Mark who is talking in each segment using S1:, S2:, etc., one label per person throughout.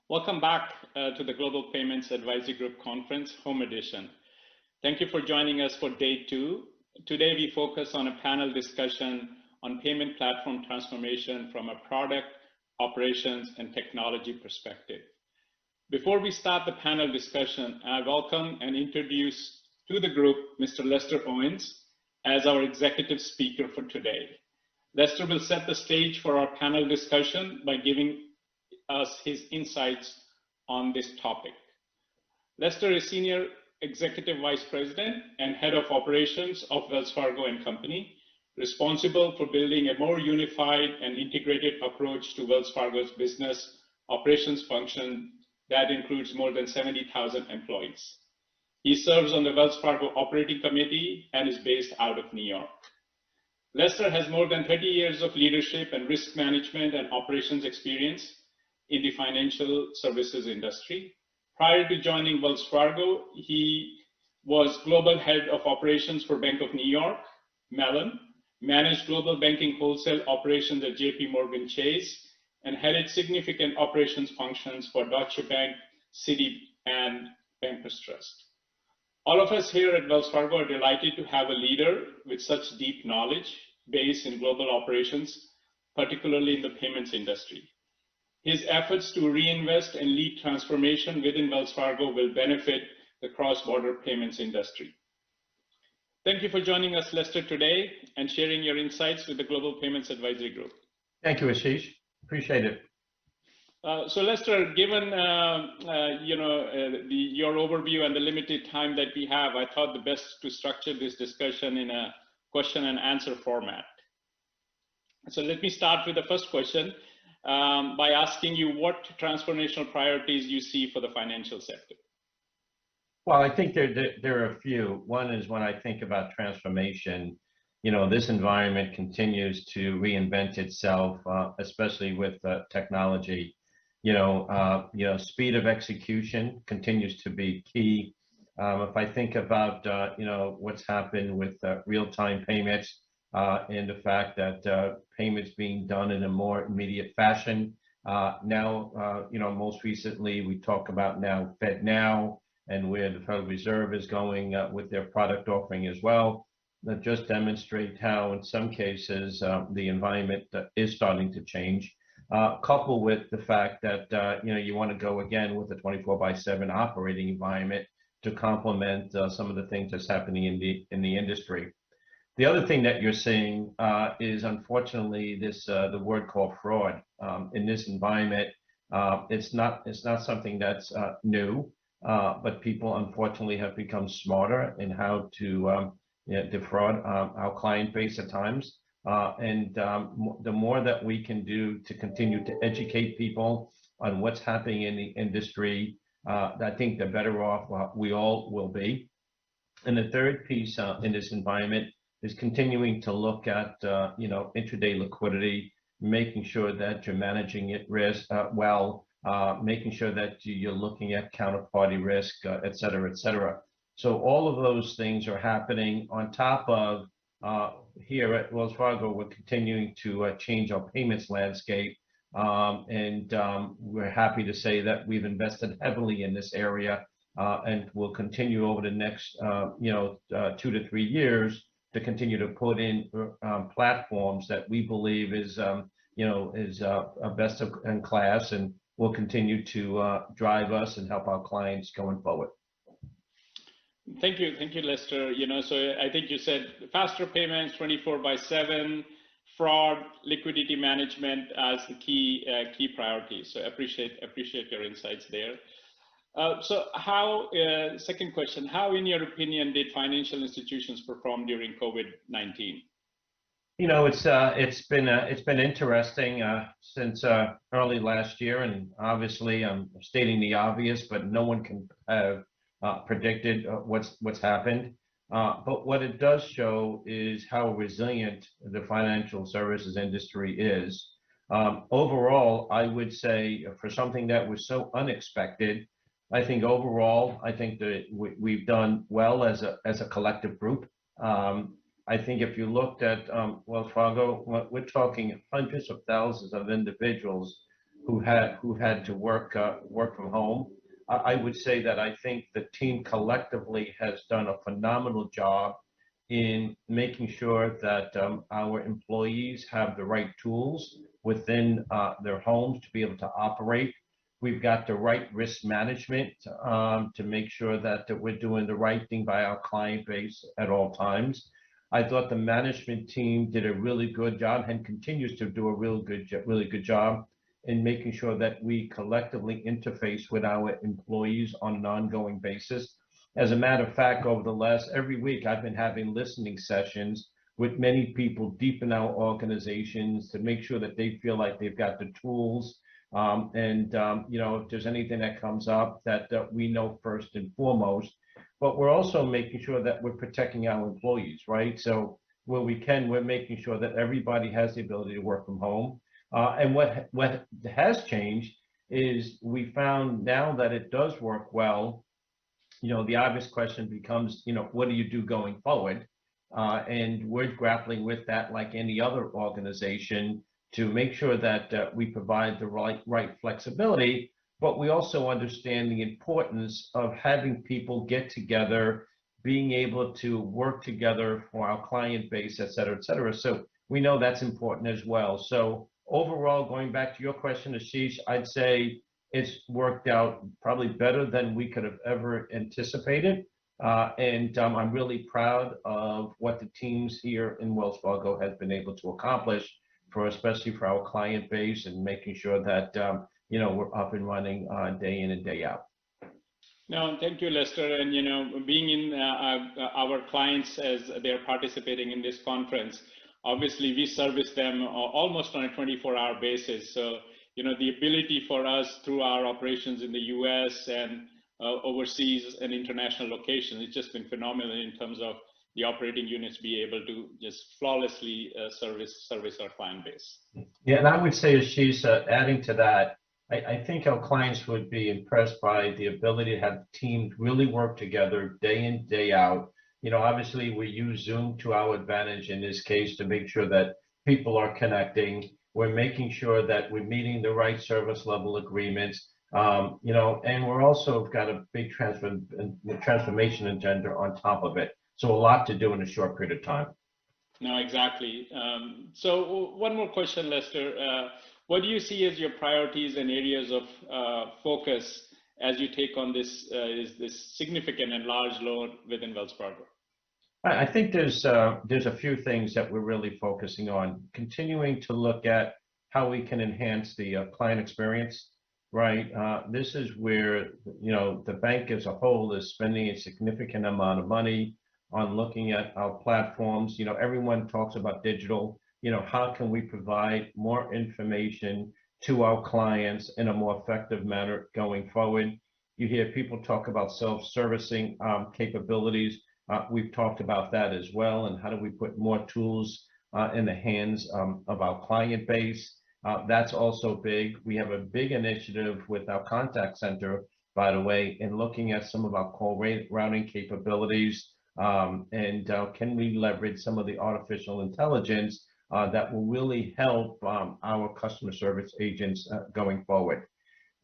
S1: Welcome back to the Global Payments Advisory Group Conference, Home Edition. Thank you for joining us for day two. Today we focus on a panel discussion on payment platform transformation from a product, operations, and technology perspective. Before we start the panel discussion, I welcome and introduce to the group Mr. Lester Owens as our executive speaker for today. Lester will set the stage for our panel discussion by giving us his insights on this topic. Lester is Senior Executive Vice President and Head of Operations of Wells Fargo & Company, responsible for building a more unified and integrated approach to Wells Fargo's business operations function that includes more than 70,000 employees. He serves on the Wells Fargo Operating Committee and is based out of New York. Lester has more than 30 years of leadership and risk management and operations experience in the financial services industry. Prior to joining Wells Fargo, he was Global Head of Operations for Bank of New York, Mellon, managed global banking wholesale operations at JP Morgan Chase, and headed significant operations functions for Deutsche Bank, Citi, and Bankers Trust. All of us here at Wells Fargo are delighted to have a leader with such deep knowledge base in global operations, particularly in the payments industry. His efforts to reinvest and lead transformation within Wells Fargo will benefit the cross-border payments industry. Thank you for joining us, Lester, today and sharing your insights with the Global Payments Advisory Group.
S2: Thank you, Ashish. Appreciate it.
S1: So Lester, given your overview and the limited time that we have, I thought the best to structure this discussion in a question and answer format. So let me start with the first question. By asking you what transformational priorities you see for the financial sector.
S2: Well, I think there are a few. One is when I think about transformation, this environment continues to reinvent itself, especially with technology. Speed of execution continues to be key. If I think about what's happened with real-time payments, and the fact that payments being done in a more immediate fashion. Now, most recently we talk about now FedNow and where the Federal Reserve is going with their product offering as well. That just demonstrate how in some cases the environment is starting to change. Coupled with the fact that you want to go again with a 24/7 operating environment to complement some of the things that's happening in the industry. The other thing that you're seeing is unfortunately this the word called fraud in this environment. It's not something that's new, but people unfortunately have become smarter in how to defraud our client base at times. The more that we can do to continue to educate people on what's happening in the industry, I think the better off we all will be. And the third piece in this environment is continuing to look at intraday liquidity, making sure that you're managing it risk well, making sure that you're looking at counterparty risk, et cetera, et cetera. So all of those things are happening on top of here at Wells Fargo. We're continuing to change our payments landscape, and we're happy to say that we've invested heavily in this area, and will continue over the next 2 to 3 years to continue to put in platforms that we believe is best in class and will continue to drive us and help our clients going forward.
S1: Thank you, Lester. So I think you said faster payments, 24/7, fraud, liquidity management as the key priorities. So appreciate your insights there. So second question, how in your opinion did financial institutions perform during COVID-19?
S2: It's been interesting since early last year, and obviously I'm stating the obvious, but no one can have predicted what's happened. But what it does show is how resilient the financial services industry is. Overall, I would say for something that was so unexpected, I think overall, that we've done well as a collective group. I think if you looked at Wells Fargo, we're talking hundreds of thousands of individuals who had to work from home. I would say that I think the team collectively has done a phenomenal job in making sure that our employees have the right tools within their homes to be able to operate. We've got the right risk management to make sure that we're doing the right thing by our client base at all times. I thought the management team did a really good job and continues to do a really good job in making sure that we collectively interface with our employees on an ongoing basis. As a matter of fact, over the last every week, I've been having listening sessions with many people deep in our organizations to make sure that they feel like they've got the tools. If there's anything that comes up that we know first and foremost, but we're also making sure that we're protecting our employees, right? So where we can, we're making sure that everybody has the ability to work from home. And what has changed is we found now that it does work well. The obvious question becomes, what do you do going forward? And we're grappling with that like any other organization to make sure that we provide the right flexibility, but we also understand the importance of having people get together, being able to work together for our client base, et cetera, et cetera. So we know that's important as well. So overall, going back to your question, Ashish, I'd say it's worked out probably better than we could have ever anticipated. I'm really proud of what the teams here in Wells Fargo has been able to accomplish especially for our client base and making sure that, we're up and running day in and day out.
S1: No, thank you, Lester. And, being in our clients as they're participating in this conference, obviously we service them almost on a 24-hour basis. So, the ability for us through our operations in the US and overseas and international locations, it's just been phenomenal in terms of the operating units be able to just flawlessly service our client base.
S2: Yeah, and I would say, Ashish, adding to that, I think our clients would be impressed by the ability to have teams really work together day in, day out. Obviously we use Zoom to our advantage in this case to make sure that people are connecting. We're making sure that we're meeting the right service level agreements. And we're also got a big transformation agenda on top of it. So a lot to do in a short period of time.
S1: No, exactly. So one more question, Lester. What do you see as your priorities and areas of focus as you take on this significant and large load within Wells Fargo?
S2: I think there's a few things that we're really focusing on. Continuing to look at how we can enhance the client experience, right? This is where, the bank as a whole is spending a significant amount of money on looking at our platforms. Everyone talks about digital. How can we provide more information to our clients in a more effective manner going forward? You hear people talk about self-servicing capabilities. We've talked about that as well, and how do we put more tools in the hands of our client base? That's also big. We have a big initiative with our contact center, by the way, in looking at some of our call routing capabilities. Can we leverage some of the artificial intelligence that will really help our customer service agents going forward?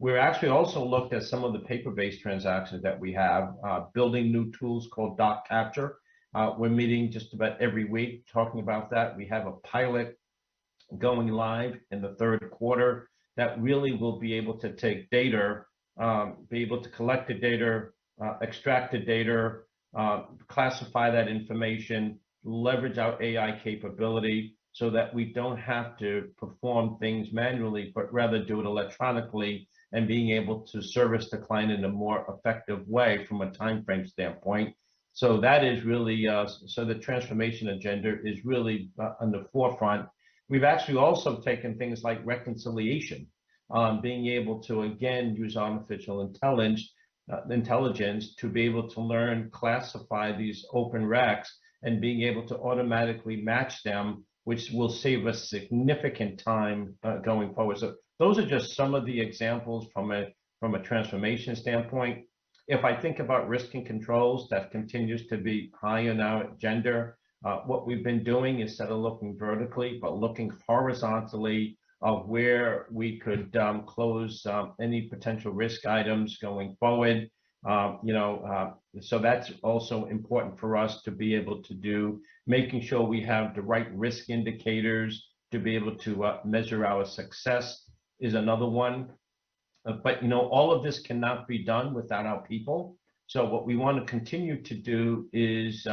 S2: We're actually also looked at some of the paper-based transactions that we have, building new tools called Doc Capture. We're meeting just about every week talking about that. We have a pilot going live in the third quarter that really will be able to take data, be able to collect the data, extract the data, classify that information, leverage our AI capability so that we don't have to perform things manually, but rather do it electronically, and being able to service the client in a more effective way from a time frame standpoint. So that is really, so the transformation agenda is really on the forefront. We've actually also taken things like reconciliation, being able to, again, use artificial intelligence to be able to learn, classify these open recs, and being able to automatically match them, which will save us significant time going forward. So those are just some of the examples from a transformation standpoint. If I think about risk and controls, that continues to be high on our agenda. What we've been doing instead of looking vertically, but looking horizontally of where we could close any potential risk items going forward. So that's also important for us to be able to do, making sure we have the right risk indicators to be able to measure our success is another one. But all of this cannot be done without our people. So what we want to continue to do is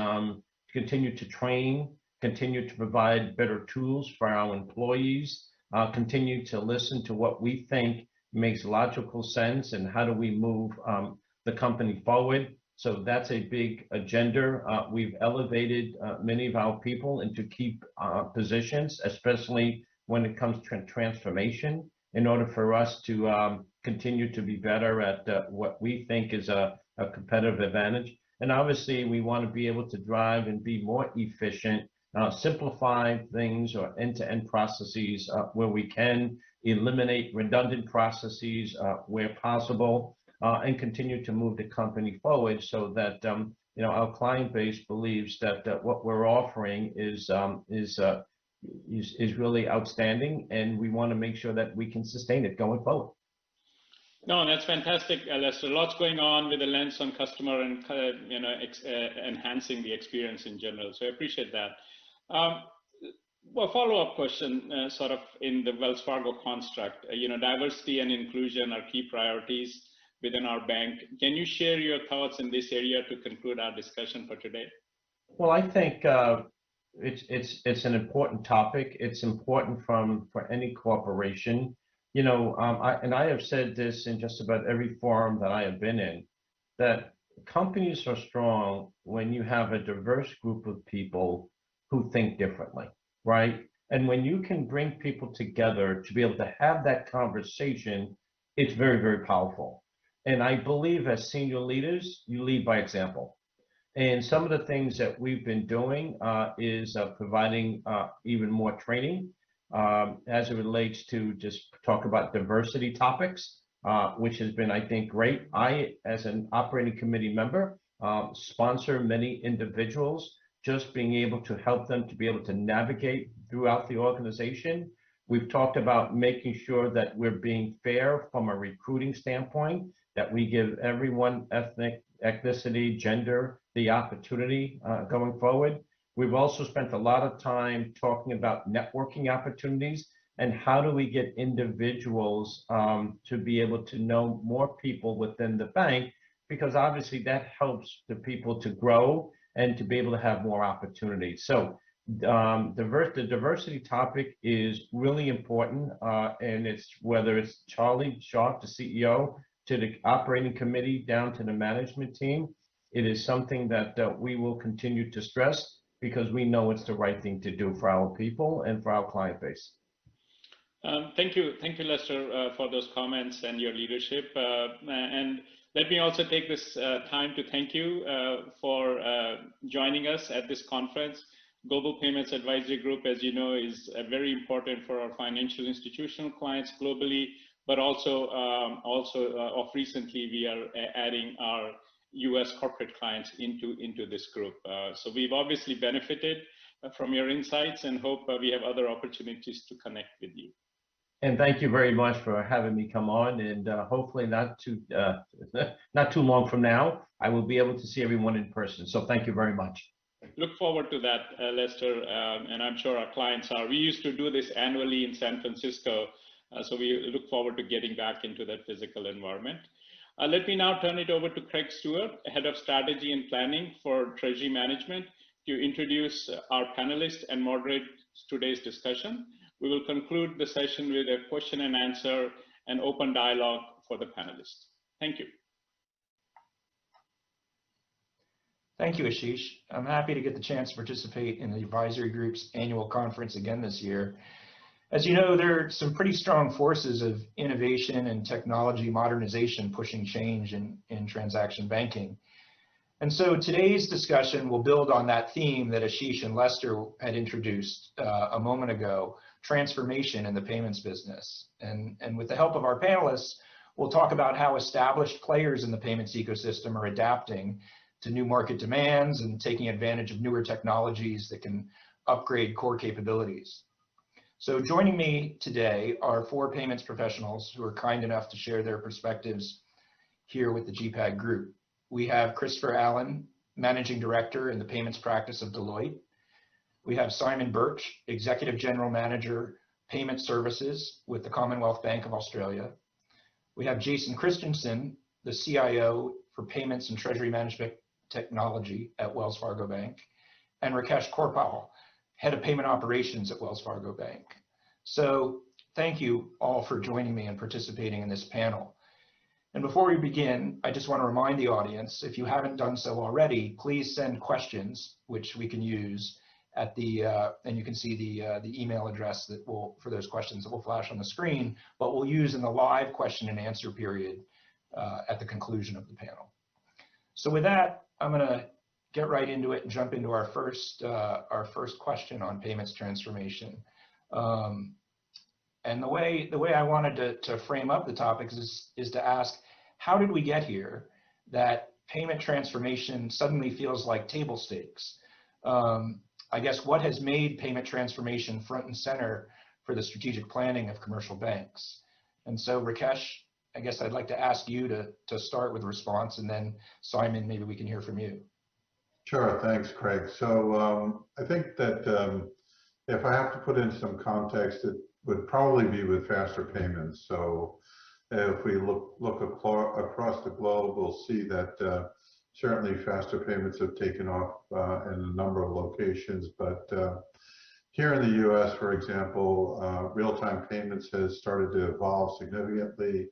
S2: continue to train, continue to provide better tools for our employees, continue to listen to what we think makes logical sense and how do we move the company forward. So that's a big agenda. We've elevated many of our people into key positions, especially when it comes to transformation, in order for us to continue to be better at what we think is a competitive advantage. And obviously, we want to be able to drive and be more efficient, simplify things or end-to-end processes where we can, eliminate redundant processes where possible, and continue to move the company forward so that our client base believes that what we're offering is really outstanding, and we want to make sure that we can sustain it going forward.
S1: No, that's fantastic, Lester. Lots going on with the lens on customer and enhancing the experience in general. So I appreciate that. Well, follow-up question, sort of in the Wells Fargo construct. Diversity and inclusion are key priorities within our bank. Can you share your thoughts in this area to conclude our discussion for today? Well,
S2: I think it's an important topic. It's important for any corporation. I have said this in just about every forum that I have been in, that companies are strong when you have a diverse group of people who think differently, right? And when you can bring people together to be able to have that conversation, it's very, very powerful. And I believe as senior leaders, you lead by example. And some of the things that we've been doing is providing even more training as it relates to just talk about diversity topics, which has been, I think, great. I, as an operating committee member, sponsor many individuals, just being able to help them to be able to navigate throughout the organization. We've talked about making sure that we're being fair from a recruiting standpoint, that we give everyone ethnicity, gender, the opportunity going forward. We've also spent a lot of time talking about networking opportunities and how do we get individuals to be able to know more people within the bank, because obviously that helps the people to grow and to be able to have more opportunities. So the diversity topic is really important, and it's whether it's Charlie Scharf, the CEO, to the operating committee, down to the management team. It is something that we will continue to stress because we know it's the right thing to do for our people and for our client base.
S1: Thank you, Lester, for those comments and your leadership. And let me also take this time to thank you for joining us at this conference. Global Payments Advisory Group, as you know, is very important for our financial institutional clients globally, but also of recently we are adding our U.S. corporate clients into this group. So we've obviously benefited from your insights and hope we have other opportunities to connect with you.
S2: And thank you very much for having me come on, and hopefully not too long from now, I will be able to see everyone in person. So thank you very much.
S1: Look forward to that, Lester, and I'm sure our clients are. We used to do this annually in San Francisco, so we look forward to getting back into that physical environment. Let me now turn it over to Craig Stewart, Head of Strategy and Planning for Treasury Management, to introduce our panelists and moderate today's discussion. We will conclude the session with a question and answer and open dialogue for the panelists. Thank you.
S3: Thank you, Ashish. I'm happy to get the chance to participate in the advisory group's annual conference again this year. As you know, there are some pretty strong forces of innovation and technology modernization pushing change in transaction banking. And so today's discussion will build on that theme that Ashish and Lester had introduced a moment ago, transformation in the payments business. And with the help of our panelists, we'll talk about how established players in the payments ecosystem are adapting to new market demands and taking advantage of newer technologies that can upgrade core capabilities. So joining me today are 4 payments professionals who are kind enough to share their perspectives here with the GPAG group. We have Christopher Allen, Managing Director in the payments practice of Deloitte. We have Simon Birch, Executive General Manager, Payment Services with the Commonwealth Bank of Australia. We have Jason Christensen, the CIO for Payments and Treasury Management Technology at Wells Fargo Bank, and Rakesh Korpal, Head of Payment Operations at Wells Fargo Bank. So thank you all for joining me and participating in this panel. And before we begin, I just want to remind the audience, if you haven't done so already, please send questions, which we can use at the, and you can see the email address that will, for those questions that will flash on the screen, but we'll use in the live question and answer period at the conclusion of the panel. So with that, I'm going to get right into it and jump into our first question on payments transformation. And the way I wanted to frame up the topics is to ask, how did we get here that payment transformation suddenly feels like table stakes? I guess what has made payment transformation front and center for the strategic planning of commercial banks? And so Rakesh, I guess I'd like to ask you to start with a response, and then Simon, maybe we can hear from you.
S4: Sure, thanks, Craig. So I think that if I have to put in some context, it would probably be with faster payments. So if we look across the globe, we'll see that certainly faster payments have taken off in a number of locations. But here in the US, for example, real-time payments has started to evolve significantly.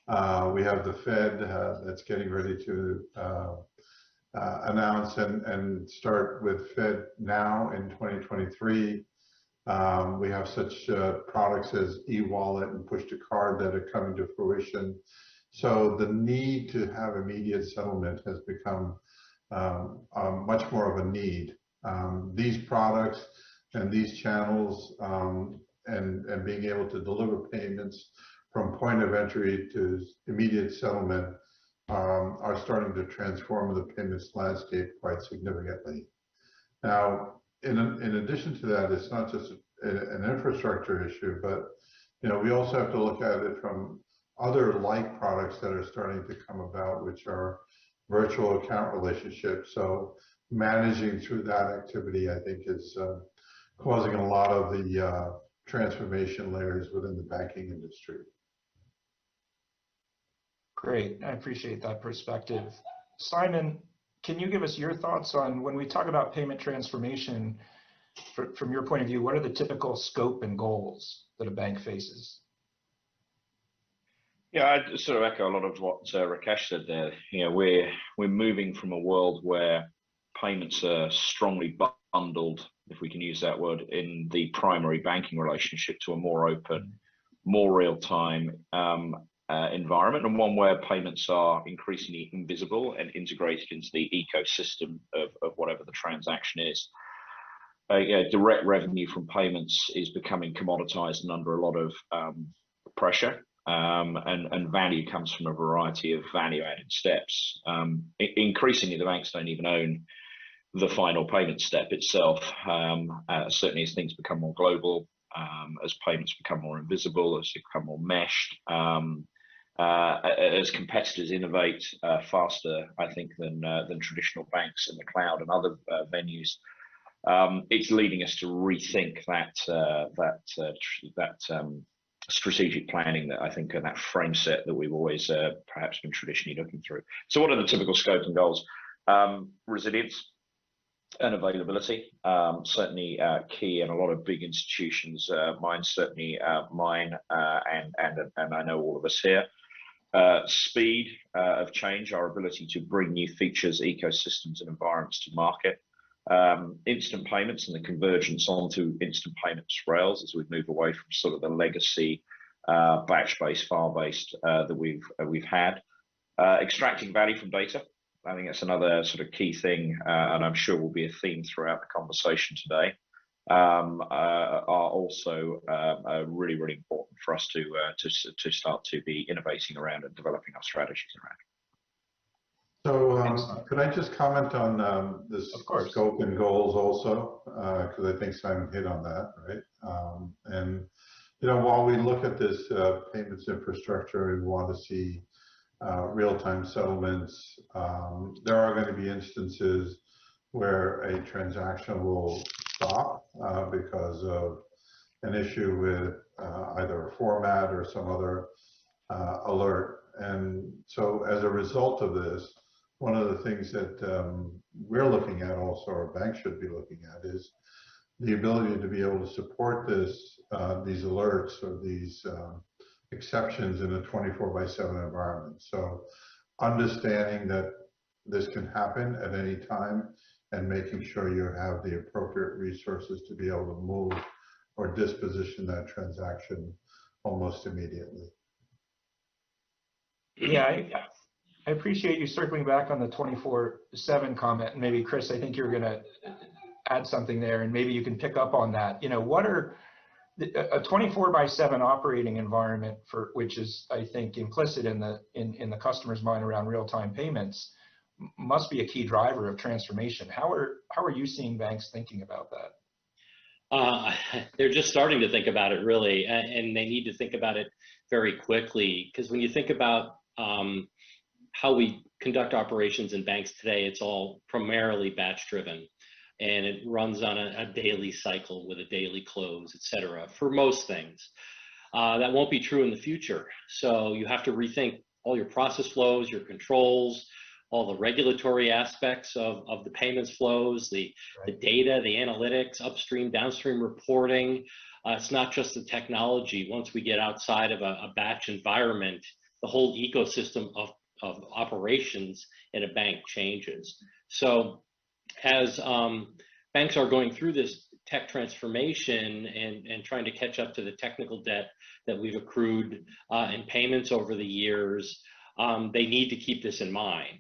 S4: We have the Fed that's getting ready to announce and start with Fed Now in 2023. We have such products as e-wallet and push-to-card that are coming to fruition. So the need to have immediate settlement has become much more of a need. These products and these channels and being able to deliver payments from point of entry to immediate settlement are starting to transform the payments landscape quite significantly. Now, in addition to that, it's not just an infrastructure issue, but we also have to look at it from other like products that are starting to come about, which are virtual account relationships. So managing through that activity, I think, is causing a lot of the transformation layers within the banking industry.
S3: Great, I appreciate that perspective. Simon, can you give us your thoughts on when we talk about payment transformation, from your point of view, what are the typical scope and goals that a bank faces?
S5: Yeah, I sort of echo a lot of what Rakesh said there. We're moving from a world where payments are strongly bundled, if we can use that word, in the primary banking relationship to a more open, more real-time environment, and one where payments are increasingly invisible and integrated into the ecosystem of whatever the transaction is. Direct revenue from payments is becoming commoditized and under a lot of pressure, and value comes from a variety of value-added steps. Increasingly, the banks don't even own the final payment step itself. Certainly, as things become more global, as payments become more invisible, as they become more meshed, as competitors innovate faster, I think, than traditional banks in the cloud and other venues, it's leading us to rethink that strategic planning that I think, and that frame set that we've always perhaps been traditionally looking through. So, what are the typical scope and goals? Resilience and availability, certainly key in a lot of big institutions. Mine, certainly mine, and I know all of us here. Speed of change, our ability to bring new features, ecosystems, and environments to market. Instant payments and the convergence onto instant payments rails as we move away from sort of the legacy batch-based, file-based that we've had. Extracting value from data. I think that's another sort of key thing, and I'm sure will be a theme throughout the conversation today. Are also really, really important for us to start to be innovating around and developing our strategies around.
S4: So could I just comment on this scope and goals also, because I think Simon hit on that, right? And while we look at this payments infrastructure, we want to see real-time settlements. There are going to be instances where a transaction will stop because of an issue with either a format or some other alert. And so as a result of this, one of the things that we're looking at also, or banks should be looking at, is the ability to be able to support this, these alerts or these exceptions in a 24/7 environment. So understanding that this can happen at any time and making sure you have the appropriate resources to be able to move or disposition that transaction almost immediately.
S3: Yeah, I appreciate you circling back on the 24/7 comment. And maybe Chris, I think you're going to add something there, and maybe you can pick up on that. What are a 24/7 operating environment, for which is, I think, implicit in the customer's mind around real-time payments, must be a key driver of transformation. How are you seeing banks thinking about that?
S6: They're just starting to think about it, really, and they need to think about it very quickly, because when you think about how we conduct operations in banks today, it's all primarily batch driven, and it runs on a daily cycle with a daily close, et cetera, for most things. That won't be true in the future. So you have to rethink all your process flows, your controls, all the regulatory aspects of the payments flows, the data, the analytics, upstream, downstream reporting. It's not just the technology. Once we get outside of a batch environment, the whole ecosystem of operations in a bank changes. So as banks are going through this tech transformation and trying to catch up to the technical debt that we've accrued in payments over the years, they need to keep this in mind.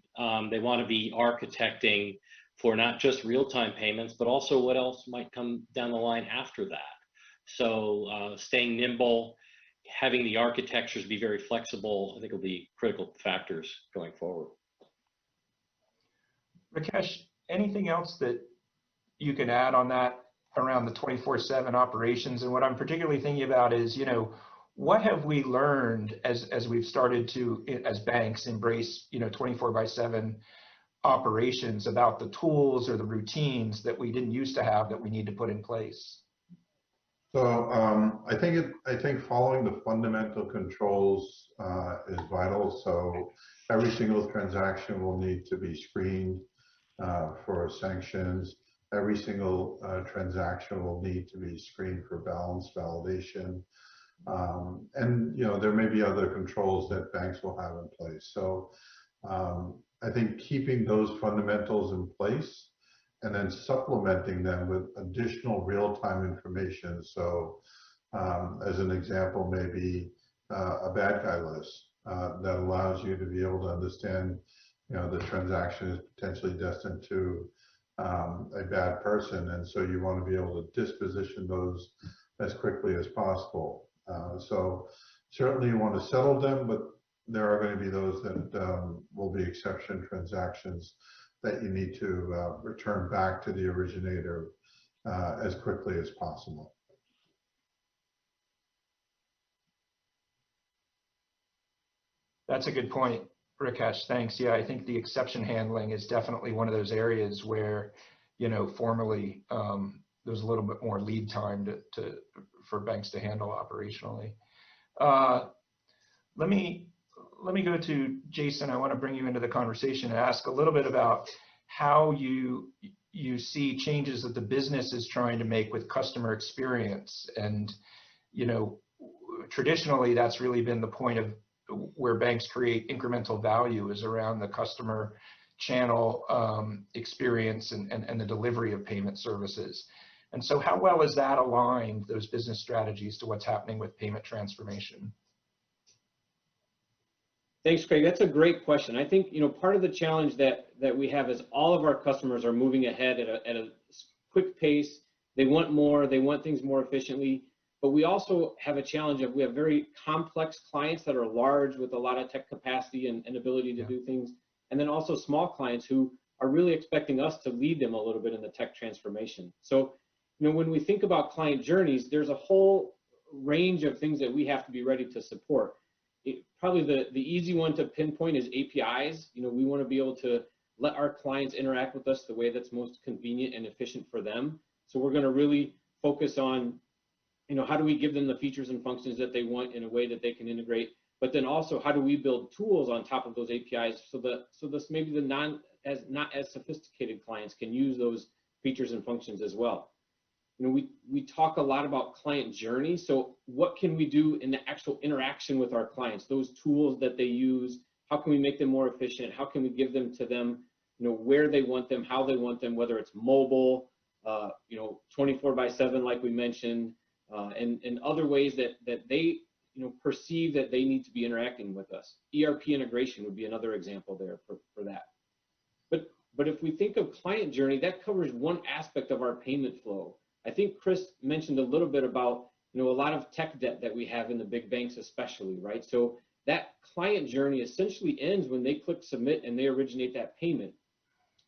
S6: They want to be architecting for not just real-time payments, but also what else might come down the line after that. So staying nimble, having the architectures be very flexible, I think will be critical factors going forward.
S3: Rakesh, anything else that you can add on that around the 24/7 operations? And what I'm particularly thinking about is, what have we learned as we've started to, as banks, embrace 24/7 operations, about the tools or the routines that we didn't used to have that we need to put in place?
S4: So I think following the fundamental controls is vital. So every single transaction will need to be screened for sanctions. Every single transaction will need to be screened for balance validation. And there may be other controls that banks will have in place. So I think keeping those fundamentals in place and then supplementing them with additional real-time information. So as an example, maybe a bad guy list that allows you to be able to understand, the transaction is potentially destined to a bad person, and so you want to be able to disposition those as quickly as possible. So certainly you want to settle them, but there are going to be those that will be exception transactions that you need to return back to the originator as quickly as possible.
S3: That's a good point, Rakesh. Thanks. Yeah, I think the exception handling is definitely one of those areas where, formerly there's a little bit more lead time for banks to handle operationally. Let me go to Jason. I want to bring you into the conversation and ask a little bit about how you see changes that the business is trying to make with customer experience. And, traditionally, that's really been the point of where banks create incremental value, is around the customer channel experience and the delivery of payment services. And so how well is that aligned, those business strategies, to what's happening with payment transformation?
S7: Thanks, Craig. That's a great question. I think, part of the challenge that we have is all of our customers are moving ahead at a quick pace. They want more, they want things more efficiently, but we also have a challenge of, we have very complex clients that are large with a lot of tech capacity and ability to do things. And then also small clients who are really expecting us to lead them a little bit in the tech transformation. So, when we think about client journeys, there's a whole range of things that we have to be ready to support. Probably the easy one to pinpoint is APIs. We want to be able to let our clients interact with us the way that's most convenient and efficient for them. So we're going to really focus on, how do we give them the features and functions that they want in a way that they can integrate, but then also how do we build tools on top of those APIs so this maybe the not as sophisticated clients can use those features and functions as well. We talk a lot about client journey. So what can we do in the actual interaction with our clients, those tools that they use? How can we make them more efficient? How can we give them to them, where they want them, how they want them, whether it's mobile, 24/7, like we mentioned, and other ways that they, perceive that they need to be interacting with us. ERP integration would be another example there for that. But if we think of client journey, that covers one aspect of our payment flow. I think Chris mentioned a little bit about, a lot of tech debt that we have in the big banks especially, right? So that client journey essentially ends when they click submit and they originate that payment.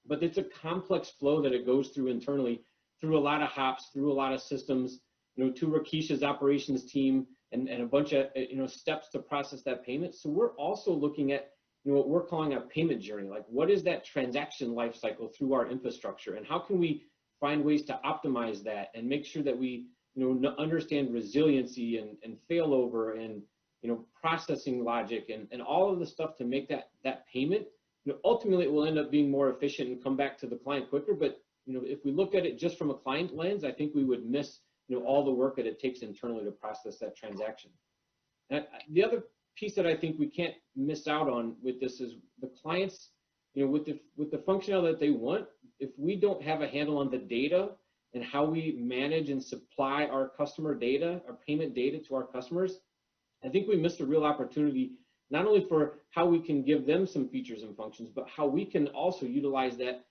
S7: But it's a complex flow that it goes through internally, through a lot of hops, through a lot of systems, to Rakesh's operations team and a bunch of, steps to process that payment. So we're also looking at, what we're calling a payment journey. Like, what is that transaction life cycle through our infrastructure, and how can we find ways to optimize that and make sure that we, understand resiliency and failover and, processing logic and all of the stuff to make that payment. Ultimately, it will end up being more efficient and come back to the client quicker. But, if we look at it just from a client lens, I think we would miss, all the work that it takes internally to process that transaction. And the other piece that I think we can't miss out on with this is the clients, with the functionality that they want. If we don't have a handle on the data and how we manage and supply our customer data, our payment data to our customers, I think we missed a real opportunity, not only for how we can give them some features and functions, but how we can also utilize that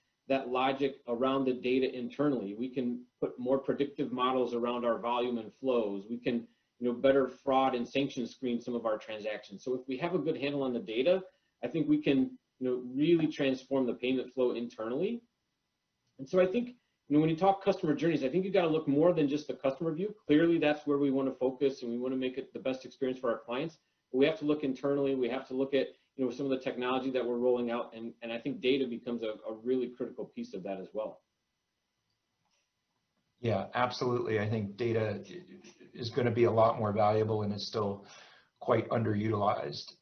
S7: logic around the data internally. We can put more predictive models around our volume and flows. We can, better fraud and sanction screen some of our transactions. So if we have a good handle on the data, I think we can, really transform the payment flow internally. And so I think, when you talk customer journeys, I think you got to look more than just the customer view. Clearly, that's where we want to focus, and we want to make it the best experience for our clients. But we have to look internally. We have to look at, some of the technology that we're rolling out, and I think data becomes a really critical piece of that as well.
S3: Yeah, absolutely. I think data is going to be a lot more valuable and is still quite underutilized.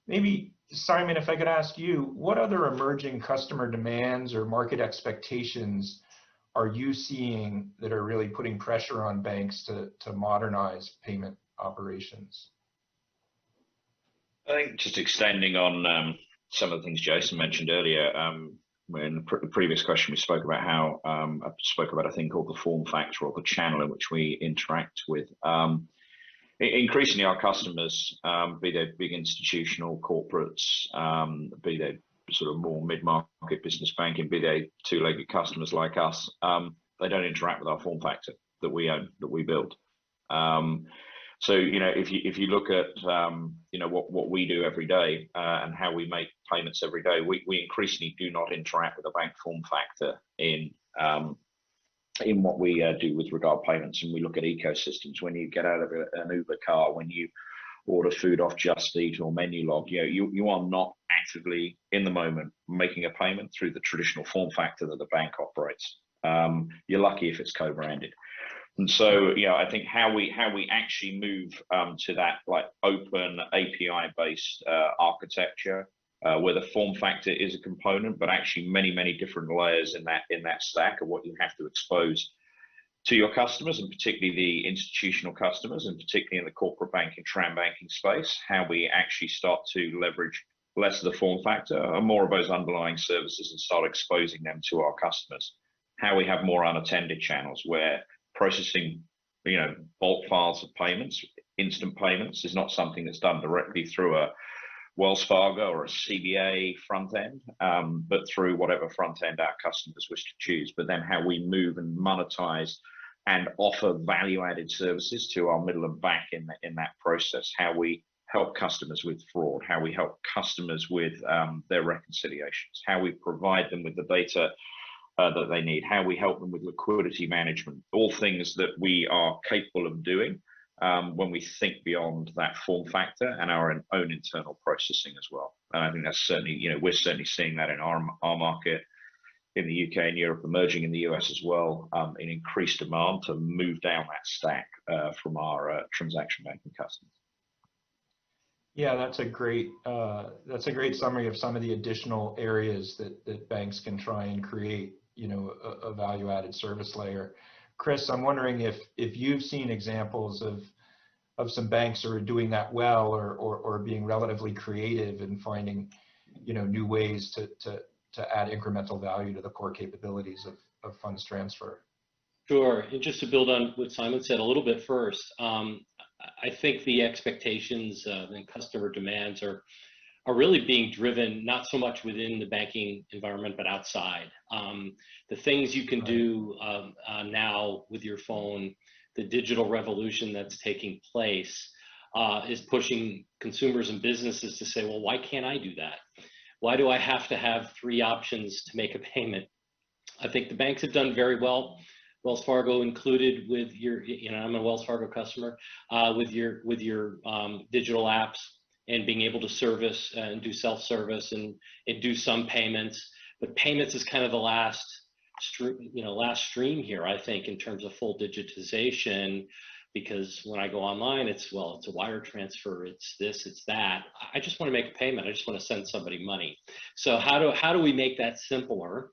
S3: Maybe, Simon, if I could ask you, what other emerging customer demands or market expectations are you seeing that are really putting pressure on banks to modernize payment operations?
S5: I think just extending on some of the things Jason mentioned earlier, in the previous question, we spoke about how I spoke about a thing called the form factor or the channel in which we interact with. Increasingly, our customers, be they big institutional corporates, be they sort of more mid-market business banking, be they two-legged customers like us, they don't interact with our form factor that we own, that we build. So, if you look at, what we do every day and how we make payments every day, we increasingly do not interact with a bank form factor in what we do with regard payments. And we look at ecosystems. When you get out of an Uber car, when you order food off Just Eat or Menulog, you are not actively in the moment making a payment through the traditional form factor that the bank operates. You're lucky if it's co-branded. And so, I think how we actually move to that like open API-based architecture, where the form factor is a component, but actually many different layers in that stack of what you have to expose to your customers, and particularly the institutional customers, and particularly in the corporate banking, tram banking space, how we actually start to leverage less of the form factor and more of those underlying services and start exposing them to our customers. How we have more unattended channels where processing, bulk files of payments, instant payments is not something that's done directly through a Wells Fargo or a CBA front end, but through whatever front end our customers wish to choose. But then how we move and monetize and offer value-added services to our middle and back in that process, how we help customers with fraud, how we help customers with their reconciliations, how we provide them with the data that they need, how we help them with liquidity management, all things that we are capable of doing when we think beyond that form factor and our own internal processing as well. And I think that's certainly, we're certainly seeing that in our market, in the UK and Europe, emerging in the US as well, in increased demand to move down that stack from our transaction banking customers.
S3: Yeah, that's a great summary of some of the additional areas that banks can try and create, a value-added service layer. Chris, I'm wondering if you've seen examples of some banks that are doing that well, or being relatively creative in finding, new ways to add incremental value to the core capabilities of funds transfer.
S6: Sure, and just to build on what Simon said a little bit first, I think the expectations and customer demands are really being driven not so much within the banking environment, but outside. The things you can do now with your phone, the digital revolution that's taking place is pushing consumers and businesses to say, well, why can't I do that? Why do I have to have 3 options to make a payment? I think the banks have done very well, Wells Fargo included, with your, I'm a Wells Fargo customer, with your digital apps and being able to service and do self-service and do some payments. But payments is kind of the last stream here, I think, in terms of full digitization, because when I go online, it's a wire transfer, it's this, it's that. I just want to make a payment. I just want to send somebody money. So how do we make that simpler?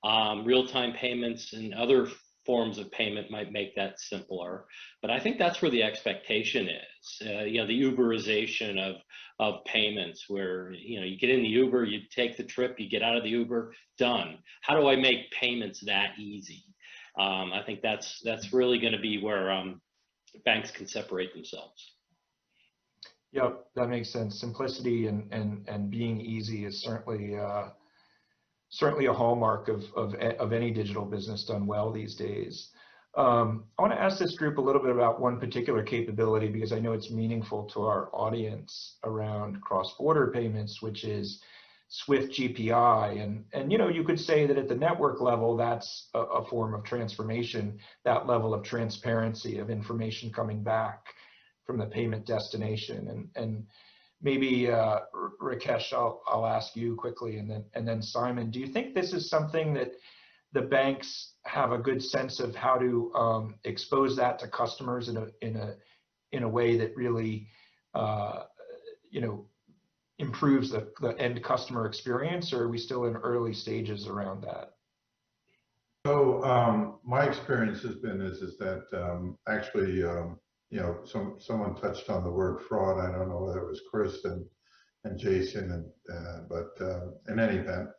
S6: Real-time payments and other forms of payment might make that simpler, but I think that's where the expectation is. The Uberization of payments, where you get in the Uber, you take the trip, you get out of the Uber, done. How do I make payments that easy? I think that's really going to be where banks can separate themselves.
S3: Yep, that makes sense. Simplicity and being easy is certainly a hallmark of any digital business done well these days. I want to ask this group a little bit about one particular capability, because I know it's meaningful to our audience around cross-border payments, which is Swift GPI. And you could say that at the network level, that's a form of transformation, that level of transparency of information coming back from the payment destination. And maybe Rakesh, I'll ask you quickly, and then Simon, do you think this is something that the banks have a good sense of how to expose that to customers in a way that really improves the end customer experience, or are we still in early stages around that?
S4: So my experience has been is that actually someone touched on the word fraud. I don't know whether it was Chris and Jason, but in any event,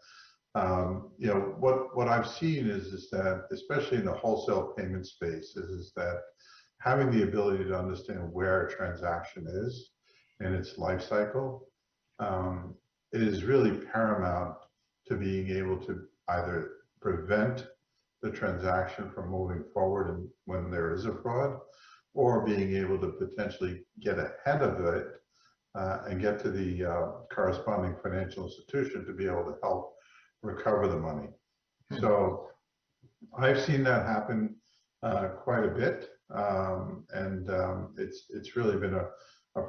S4: what I've seen is that, especially in the wholesale payment space, is that having the ability to understand where a transaction is in its life cycle is really paramount to being able to either prevent the transaction from moving forward and when there is a fraud, or being able to potentially get ahead of it and get to the corresponding financial institution to be able to help recover the money. So I've seen that happen quite a bit, and it's really been a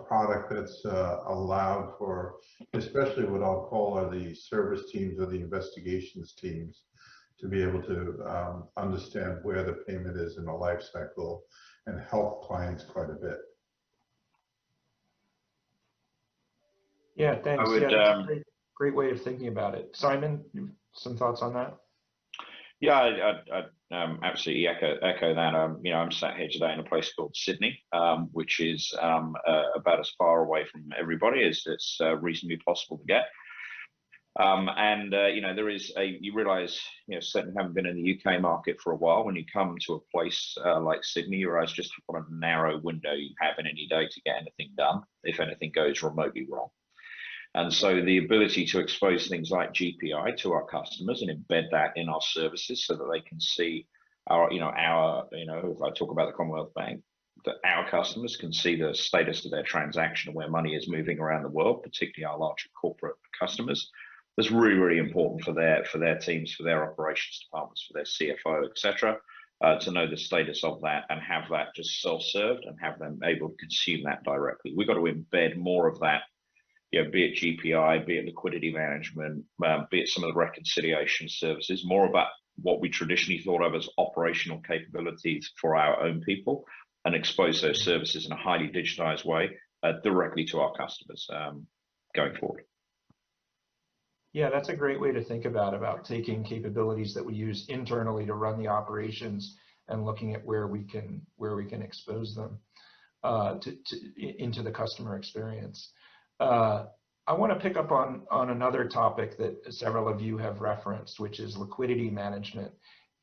S4: product that's allowed for, especially what I'll call are the service teams or the investigations teams, to be able to understand where the payment is in the life cycle and help clients quite a bit.
S3: Yeah, thanks.
S5: I would,
S3: that's a great way of thinking about it. Simon, some thoughts on that?
S5: Yeah, I absolutely echo that. I'm sat here today in a place called Sydney, which is about as far away from everybody as it's reasonably possible to get. There is you realize, certainly having been in the UK market for a while, when you come to a place like Sydney, you realize just what a narrow window you have in any day to get anything done, if anything goes remotely wrong. And so the ability to expose things like GPI to our customers and embed that in our services so that they can see if I talk about the Commonwealth Bank, that our customers can see the status of their transaction and where money is moving around the world, particularly our larger corporate customers, That's really, really important for their teams, for their operations departments, for their CFO, etc. To know the status of that and have that just self-served and have them able to consume that directly. We've got to embed more of that, you know, be it GPI, be it liquidity management, be it some of the reconciliation services, more about what we traditionally thought of as operational capabilities for our own people, and expose those services in a highly digitized way directly to our customers going forward.
S3: Yeah, that's a great way to think about taking capabilities that we use internally to run the operations and looking at where we can expose them into the customer experience. I want to pick up on another topic that several of you have referenced, which is liquidity management,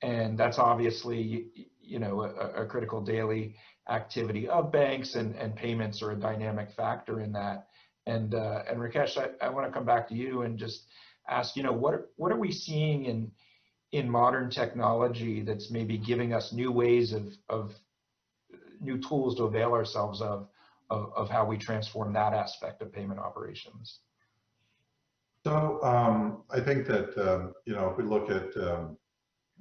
S3: and that's obviously, you know, a critical daily activity of banks, and payments are a dynamic factor in that. And Rakesh, I want to come back to you and just ask, you know, what are we seeing in modern technology that's maybe giving us new ways of new tools to avail ourselves of how we transform that aspect of payment operations?
S4: So I think that, you know, if we look at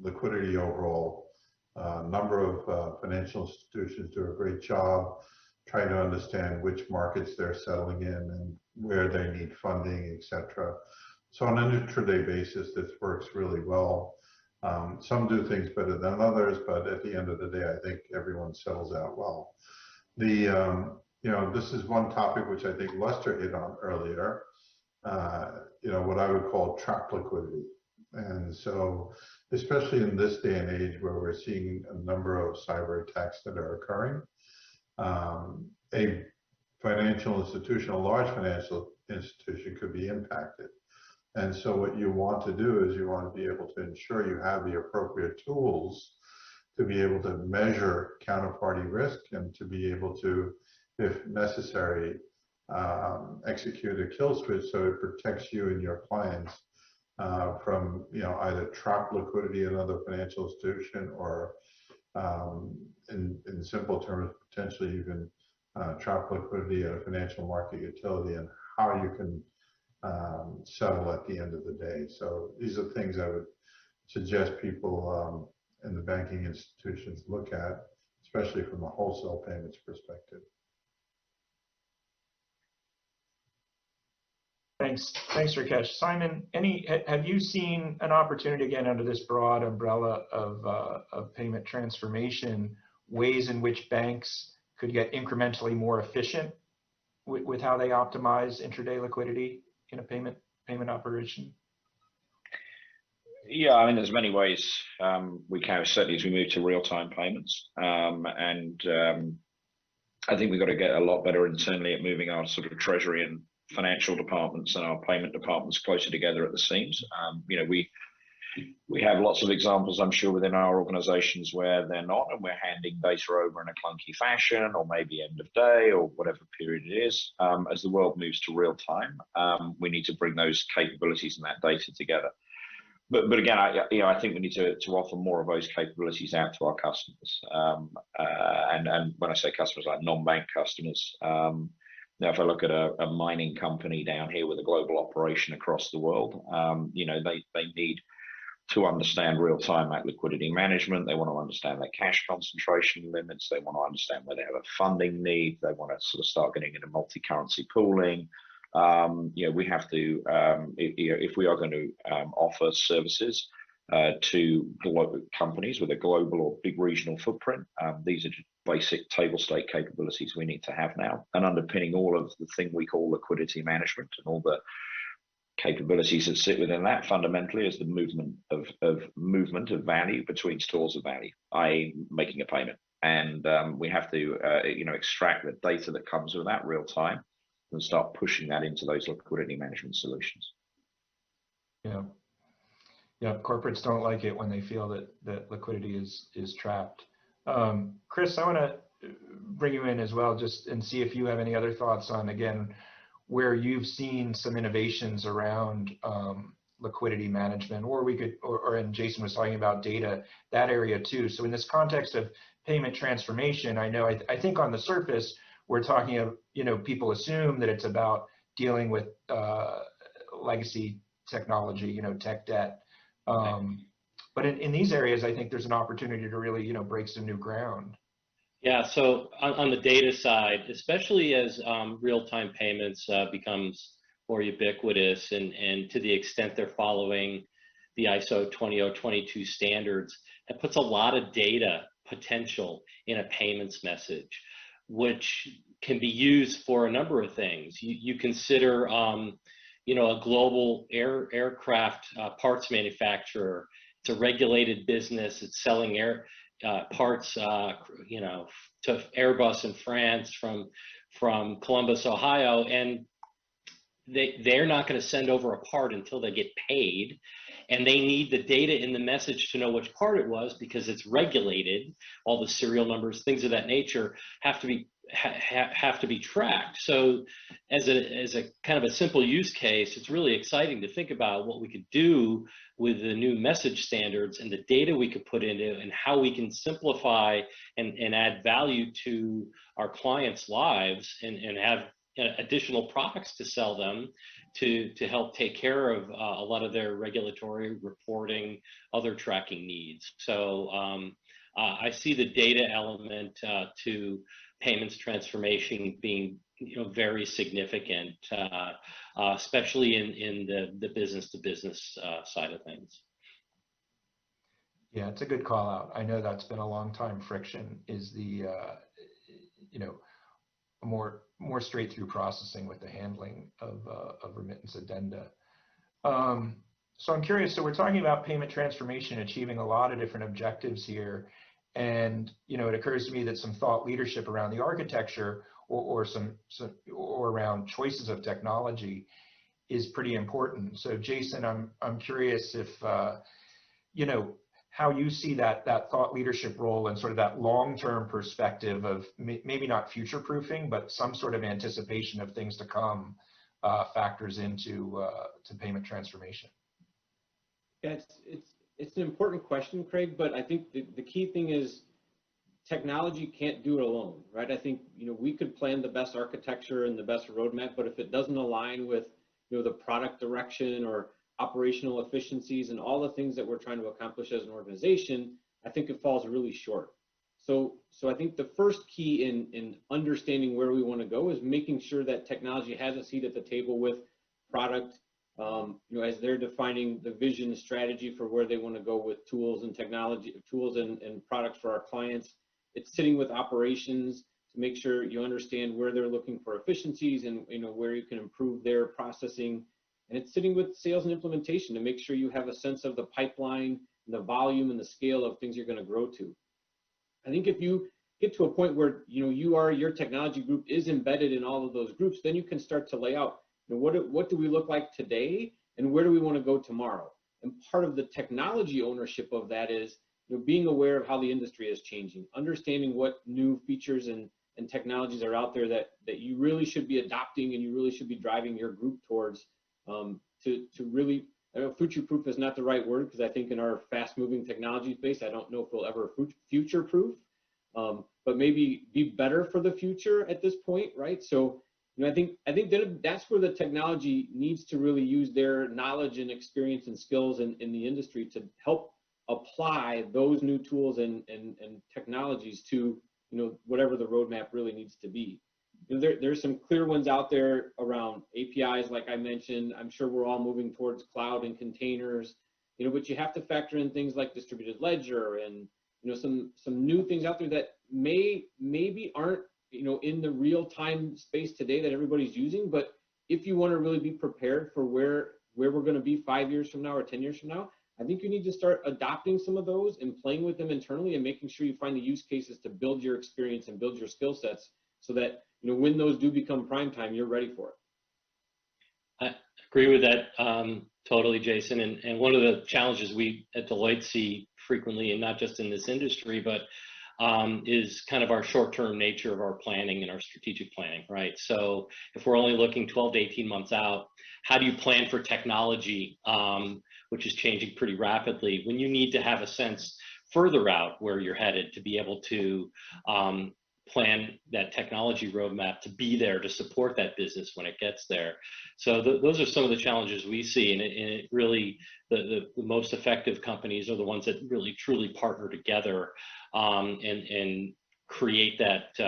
S4: liquidity overall, a number of financial institutions do a great job trying to understand which markets they're settling in and where they need funding, etc. So on an intraday basis, this works really well. Some do things better than others, but at the end of the day, I think everyone settles out well. You know, this is one topic which I think Lester hit on earlier, you know, what I would call trapped liquidity. And so, especially in this day and age where we're seeing a number of cyber attacks that are occurring, a financial institution, a large financial institution could be impacted. And so what you want to do is you want to be able to ensure you have the appropriate tools to be able to measure counterparty risk and to be able to, if necessary, execute a kill switch so it protects you and your clients from, you know, either trapped liquidity in another financial institution, or in simple terms, potentially even trapped liquidity at a financial market utility, and how you can settle at the end of the day. So these are things I would suggest people in the banking institutions look at, especially from a wholesale payments perspective.
S3: Thanks, Rakesh. Simon, have you seen an opportunity, again, under this broad umbrella of payment transformation, ways in which banks could get incrementally more efficient with how they optimize intraday liquidity in a payment operation?
S5: Yeah, I mean, there's many ways we can, certainly as we move to real-time payments, and I think we've got to get a lot better internally at moving our sort of treasury and financial departments and our payment departments closer together at the seams. You know, we have lots of examples, I'm sure, within our organizations where they're not, and we're handing data over in a clunky fashion, or maybe end of day, or whatever period it is. As the world moves to real time, we need to bring those capabilities and that data together. But again, I think we need to offer more of those capabilities out to our customers. And when I say customers, like non-bank customers. Now, if I look at a mining company down here with a global operation across the world, you know, they need to understand real-time liquidity management. They want to understand their cash concentration limits. They want to understand where they have a funding need. They want to sort of start getting into multi-currency pooling. You know, we have to, if we are going to offer services to global companies with a global or big regional footprint, these are just basic table stake capabilities we need to have now. And underpinning all of the thing we call liquidity management and all the capabilities that sit within that, fundamentally, is the movement of value between stores of value, i.e. making a payment. And we have to you know, extract the data that comes with that real time and start pushing that into those liquidity management solutions.
S3: Yeah. Yeah, corporates don't like it when they feel that liquidity is trapped. Chris, I want to bring you in as well, just and see if you have any other thoughts on, again, where you've seen some innovations around liquidity management, and Jason was talking about data, that area too. So in this context of payment transformation, I think on the surface, we're talking of, you know, people assume that it's about dealing with legacy technology, tech debt. But in these areas, I think there's an opportunity to really, break some new ground.
S6: Yeah, so on the data side, especially as real-time payments becomes more ubiquitous, and to the extent they're following the ISO 20022 standards, it puts a lot of data potential in a payments message, which can be used for a number of things. You consider, a global aircraft parts manufacturer. It's a regulated business. It's selling parts, to Airbus in France from Columbus, Ohio, and they're not going to send over a part until they get paid, and they need the data in the message to know which part it was because it's regulated. All the serial numbers, things of that nature, have to be tracked. So as a kind of a simple use case, it's really exciting to think about what we could do with the new message standards and the data we could put into, and how we can simplify and add value to our clients' lives, and have additional products to sell them to help take care of a lot of their regulatory reporting, other tracking needs. So I see the data element to payments transformation being very significant, especially in the business to business side of things.
S3: Yeah, it's a good call out. I know that's been a long time friction, is the more straight through processing with the handling of remittance addenda. So I'm curious, so we're talking about payment transformation, achieving a lot of different objectives here. And, it occurs to me that some thought leadership around the architecture or around choices of technology is pretty important. So Jason, I'm curious if, how you see that thought leadership role and sort of that long-term perspective of maybe not future-proofing, but some sort of anticipation of things to come factors into to payment transformation.
S7: Yeah, it's an important question, Craig, but I think the key thing is technology can't do it alone, right? I think, we could plan the best architecture and the best roadmap, but if it doesn't align with, the product direction or operational efficiencies and all the things that we're trying to accomplish as an organization, I think it falls really short. So I think the first key in understanding where we want to go is making sure that technology has a seat at the table with product, as they're defining the vision, the strategy for where they want to go with tools and technology, tools and products for our clients. It's sitting with operations to make sure you understand where they're looking for efficiencies and where you can improve their processing. And it's sitting with sales and implementation to make sure you have a sense of the pipeline, and the volume and the scale of things you're going to grow to. I think if you get to a point where your technology group is embedded in all of those groups, then you can start to lay out what do we look like today and where do we want to go tomorrow. And part of the technology ownership of that is being aware of how the industry is changing, understanding what new features and technologies are out there that you really should be adopting and you really should be driving your group towards. To really, I know future-proof is not the right word, because I think in our fast-moving technology space, I don't know if we'll ever future-proof, but maybe be better for the future at this point, right? So, I think that's where the technology needs to really use their knowledge and experience and skills in the industry to help apply those new tools and technologies to, whatever the roadmap really needs to be. There's some clear ones out there around APIs, like I mentioned. I'm sure we're all moving towards cloud and containers, but you have to factor in things like distributed ledger and, some new things out there that maybe aren't, in the real-time space today that everybody's using. But if you want to really be prepared for where we're going to be 5 years from now or 10 years from now, I think you need to start adopting some of those and playing with them internally and making sure you find the use cases to build your experience and build your skill sets so that when those do become prime time, you're ready for it.
S6: I agree with that totally, Jason. And one of the challenges we at Deloitte see frequently, and not just in this industry, but is kind of our short-term nature of our planning and our strategic planning, right? So if we're only looking 12 to 18 months out, how do you plan for technology, which is changing pretty rapidly, when you need to have a sense further out where you're headed to be able to plan that technology roadmap to be there to support that business when it gets there. So those are some of the challenges we see, and it really, the most effective companies are the ones that really truly partner together and create that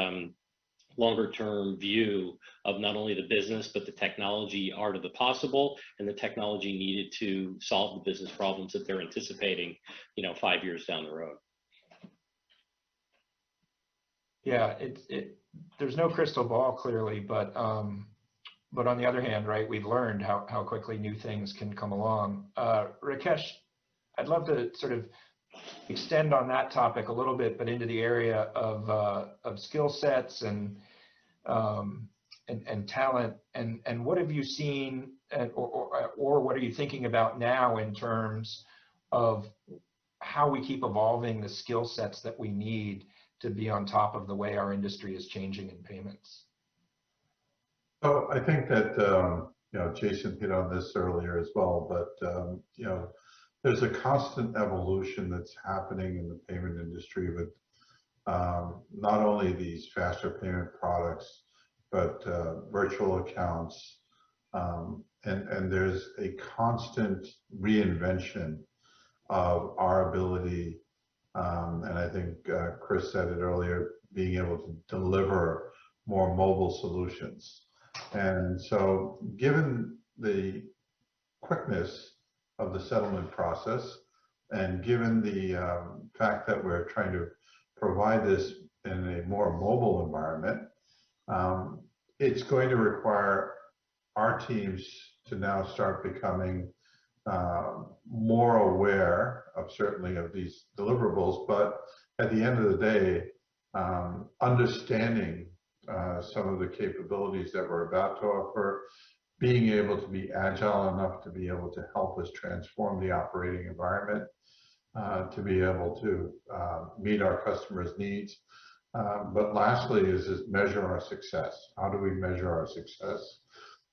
S6: longer term view of not only the business, but the technology art of the possible and the technology needed to solve the business problems that they're anticipating, 5 years down the road.
S3: Yeah, there's no crystal ball clearly, but on the other hand, right, we've learned how quickly new things can come along. Rakesh, I'd love to sort of extend on that topic a little bit, but into the area of skill sets and talent, and what have you seen, or what are you thinking about now in terms of how we keep evolving the skill sets that we need to be on top of the way our industry is changing in payments?
S4: So I think that Jason hit on this earlier as well, but there's a constant evolution that's happening in the payment industry with not only these faster payment products, but virtual accounts, and there's a constant reinvention of our ability, and I think Chris said it earlier, being able to deliver more mobile solutions. And so given the quickness of the settlement process, and given the fact that we're trying to provide this in a more mobile environment, it's going to require our teams to now start becoming more aware of certainly of these deliverables, but at the end of the day, understanding some of the capabilities that we're about to offer, being able to be agile enough to be able to help us transform the operating environment, to be able to meet our customers' needs. But lastly is measure our success. How do we measure our success,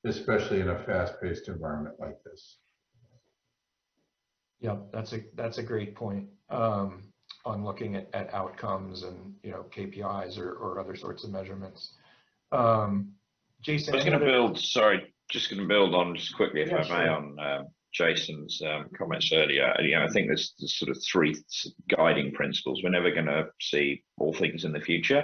S4: especially in a fast-paced environment like this?
S3: Yeah, that's a great point on looking at outcomes and KPIs or other sorts of measurements. Jason,
S5: I was going to build. Sorry, just going to build on just quickly, if I may,
S3: sure.
S5: on Jason's comments earlier. I think there's sort of three guiding principles. We're never going to see all things in the future.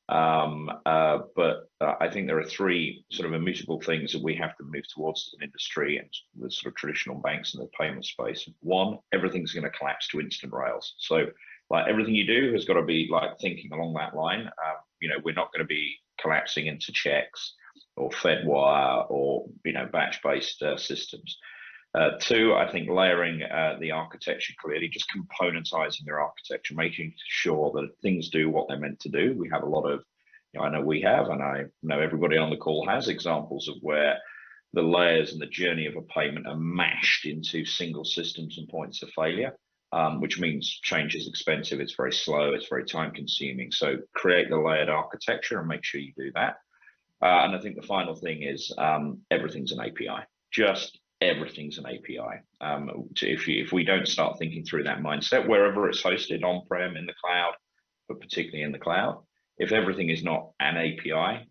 S5: But I think there are three sort of immutable things that we have to move towards as an industry and the sort of traditional banks in the payment space. One, everything's going to collapse to instant rails. So like everything you do has got to be like thinking along that line. We're not going to be collapsing into checks or Fedwire or batch-based systems. Two, I think layering the architecture clearly, just componentizing your architecture, making sure that things do what they're meant to do. We have a lot of, I know we have, and I know everybody on the call has examples of where the layers and the journey of a payment are mashed into single systems and points of failure, which means change is expensive, it's very slow, it's very time consuming. So create the layered architecture and make sure you do that. And I think the final thing is everything's an API. Just everything's an API. If we don't start thinking through that mindset, wherever it's hosted, on-prem, in the cloud, but particularly in the cloud, if everything is not an API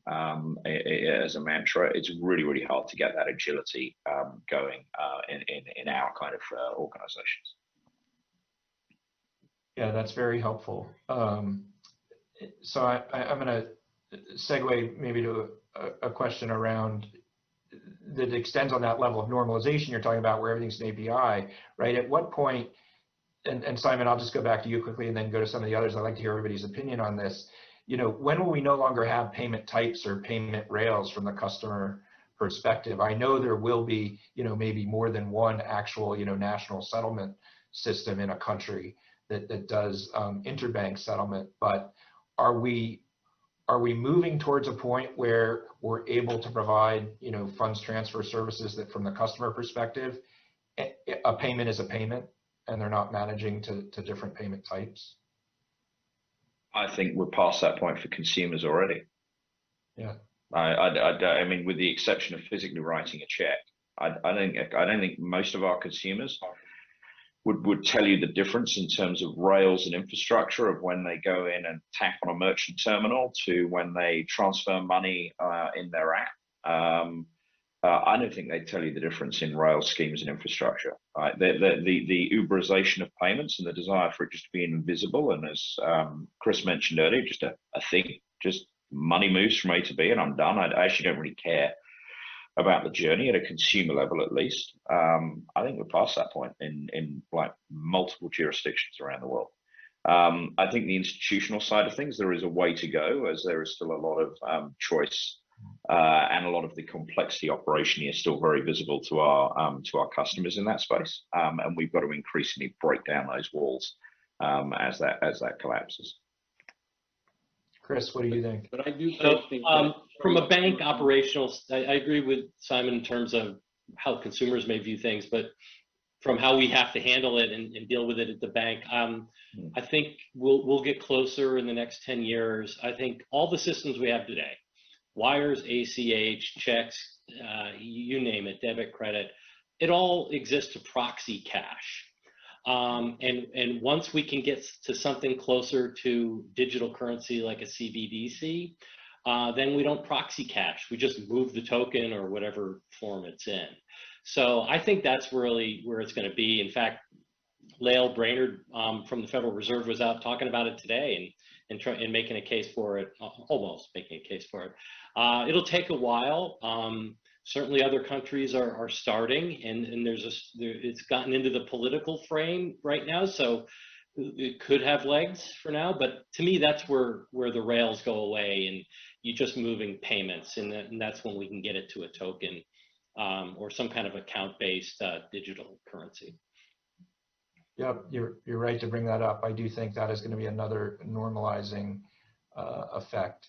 S5: as a mantra, it's really, really hard to get that agility going in our kind of organizations.
S3: Yeah, that's very helpful. So I'm going to segue maybe to a question around that extends on that level of normalization you're talking about, where everything's an API, right? At what point, and Simon, I'll just go back to you quickly and then go to some of the others. I'd like to hear everybody's opinion on this. When will we no longer have payment types or payment rails from the customer perspective? I know there will be, maybe more than one actual, national settlement system in a country that does interbank settlement, but are we moving towards a point where we're able to provide, funds transfer services that from the customer perspective, a payment is a payment and they're not managing to different payment types?
S5: I think we're past that point for consumers already.
S3: Yeah.
S5: I mean, with the exception of physically writing a check, I don't think most of our consumers would tell you the difference in terms of rails and infrastructure of when they go in and tap on a merchant terminal to when they transfer money in their app. I don't think they tell you the difference in rail schemes and infrastructure. Right? The Uberization of payments and the desire for it just to be invisible, and as Chris mentioned earlier, just a thing, just money moves from A to B and I'm done. I actually don't really care about the journey at a consumer level, at least. I think we're past that point in like multiple jurisdictions around the world. I think the institutional side of things, there is a way to go, as there is still a lot of choice and a lot of the complexity operation is still very visible to our customers in that space, and we've got to increasingly break down those walls as that collapses.
S3: Chris, what do you think?
S7: But I do
S6: So,
S7: think
S6: from a bank operational, I agree with Simon in terms of how consumers may view things, but from how we have to handle it and deal with it at the bank, I think we'll get closer in the next 10 years. I think all the systems we have today, wires, ACH, checks, you name it, debit, credit, it all exists to proxy cash. And once we can get to something closer to digital currency like a CBDC, then we don't proxy cash. We just move the token or whatever form it's in. So I think that's really where it's going to be. In fact, Lael Brainerd from the Federal Reserve was out talking about it today and making a case for it, almost making a case for it. It'll take a while. Certainly other countries are starting, and it's gotten into the political frame right now, so it could have legs for now, but to me that's where the rails go away and you're just moving payments, and that's when we can get it to a token or some kind of account-based digital currency.
S3: Yep, you're right to bring that up. I do think that is going to be another normalizing effect.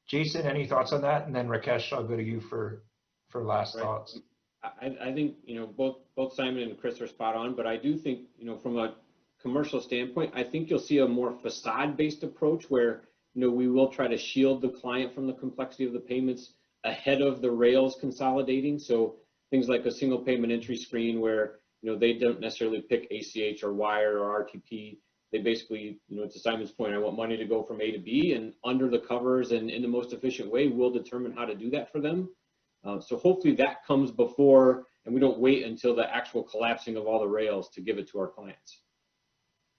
S3: Jason, any thoughts on that? And then Rakesh, I'll go to you for last thoughts.
S7: I think, both Simon and Chris are spot on, but I do think, from a commercial standpoint, I think you'll see a more facade-based approach where, we will try to shield the client from the complexity of the payments ahead of the rails consolidating. So things like a single payment entry screen where, they don't necessarily pick ACH or wire or RTP. They basically, to Simon's point, I want money to go from A to B, and under the covers and in the most efficient way, we'll determine how to do that for them. So hopefully that comes before, and we don't wait until the actual collapsing of all the rails to give it to our clients.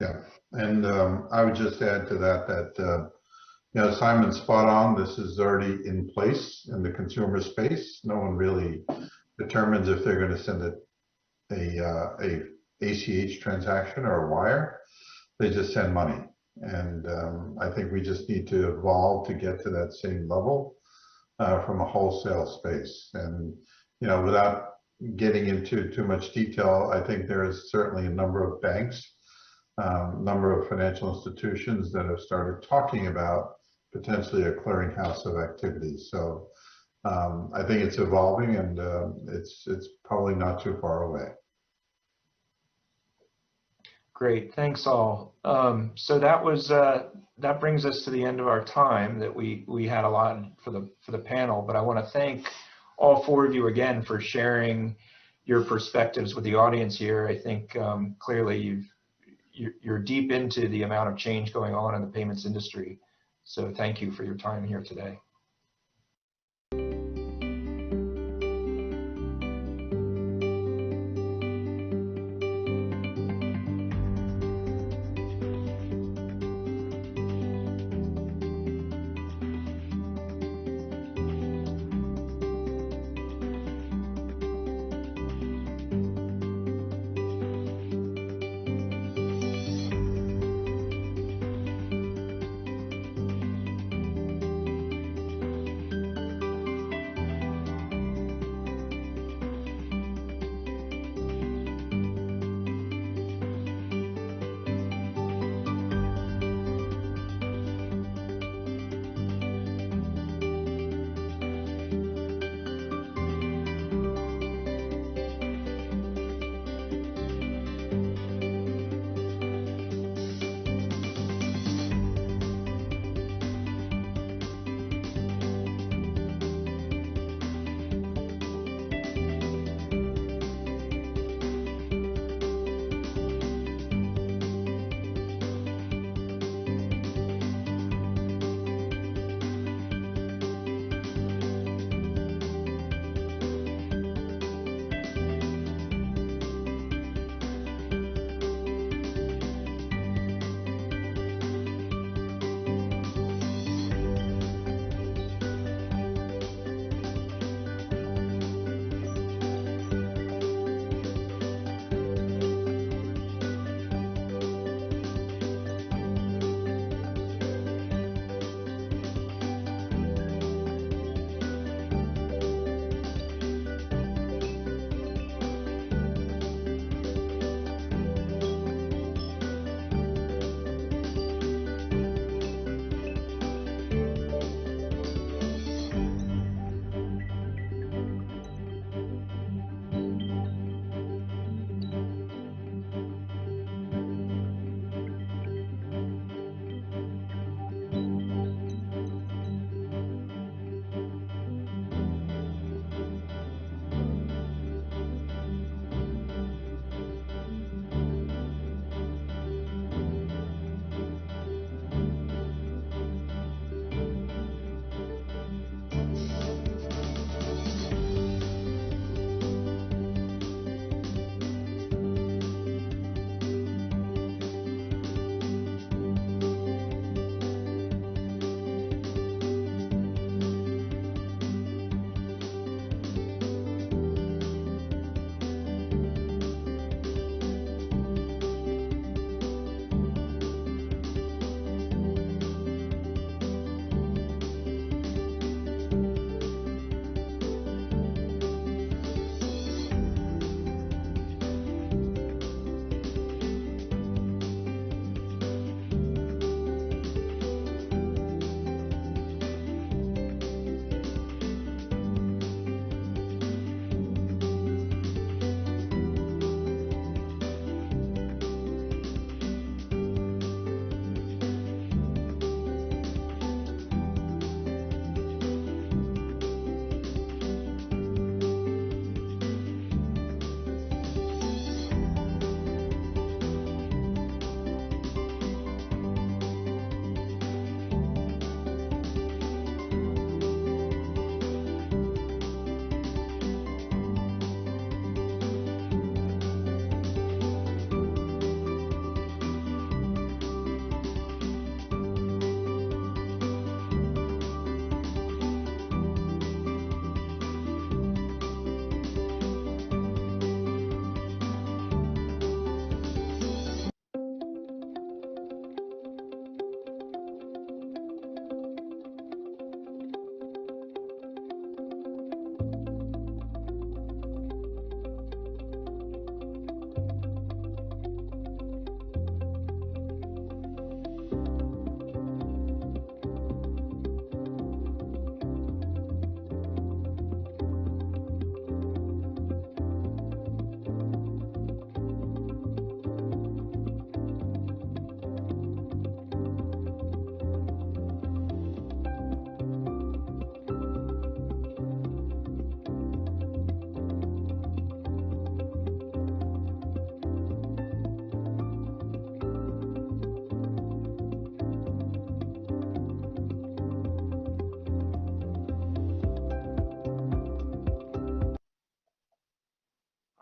S4: Yeah, and I would just add to that, Simon's spot on. This is already in place in the consumer space. No one really determines if they're going to send a ACH transaction or a wire. They just send money. And I think we just need to evolve to get to that same level from a wholesale space. And, without getting into too much detail, I think there is certainly a number of banks, number of financial institutions that have started talking about potentially a clearinghouse of activities. So I think it's evolving, and it's probably not too far away.
S3: Great, thanks all. So that brings us to the end of our time. That we had a lot for the panel, but I want to thank all four of you again for sharing your perspectives with the audience here. I think clearly you're deep into the amount of change going on in the payments industry. So thank you for your time here today.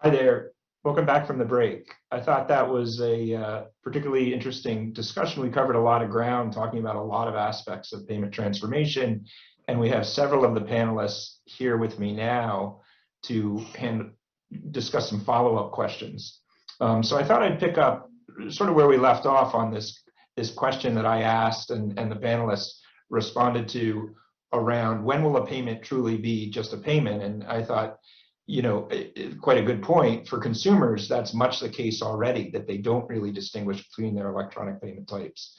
S3: Hi there. Welcome back from the break. I thought that was a particularly interesting discussion. We covered a lot of ground talking about a lot of aspects of payment transformation, and we have several of the panelists here with me now to discuss some follow-up questions. So I thought I'd pick up sort of where we left off on this question that I asked and the panelists responded to around when will a payment truly be just a payment? And I thought, quite a good point for consumers. That's much the case already, that they don't really distinguish between their electronic payment types.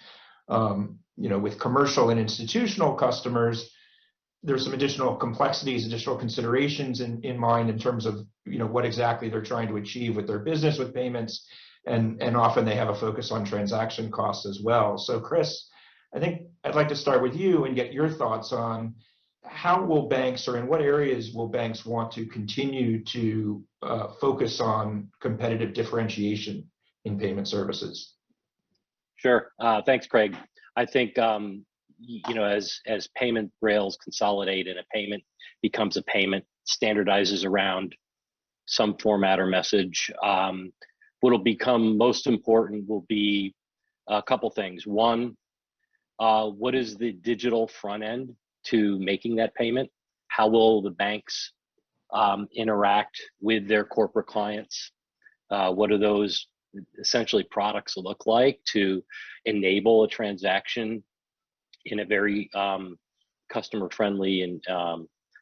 S3: With commercial and institutional customers, there's some additional complexities, additional considerations in mind in terms of what exactly they're trying to achieve with their business with payments, and often they have a focus on transaction costs as well. So Chris, I think I'd like to start with you and get your thoughts on how will banks, or in what areas will banks want to continue to focus on competitive differentiation in payment services?
S6: Sure. Thanks, Craig. I think as payment rails consolidate and a payment becomes a payment, standardizes around some format or message, what'll become most important will be a couple things. One, what is the digital front end to making that payment? How will the banks interact with their corporate clients? What do those essentially products look like to enable a transaction in a very customer friendly and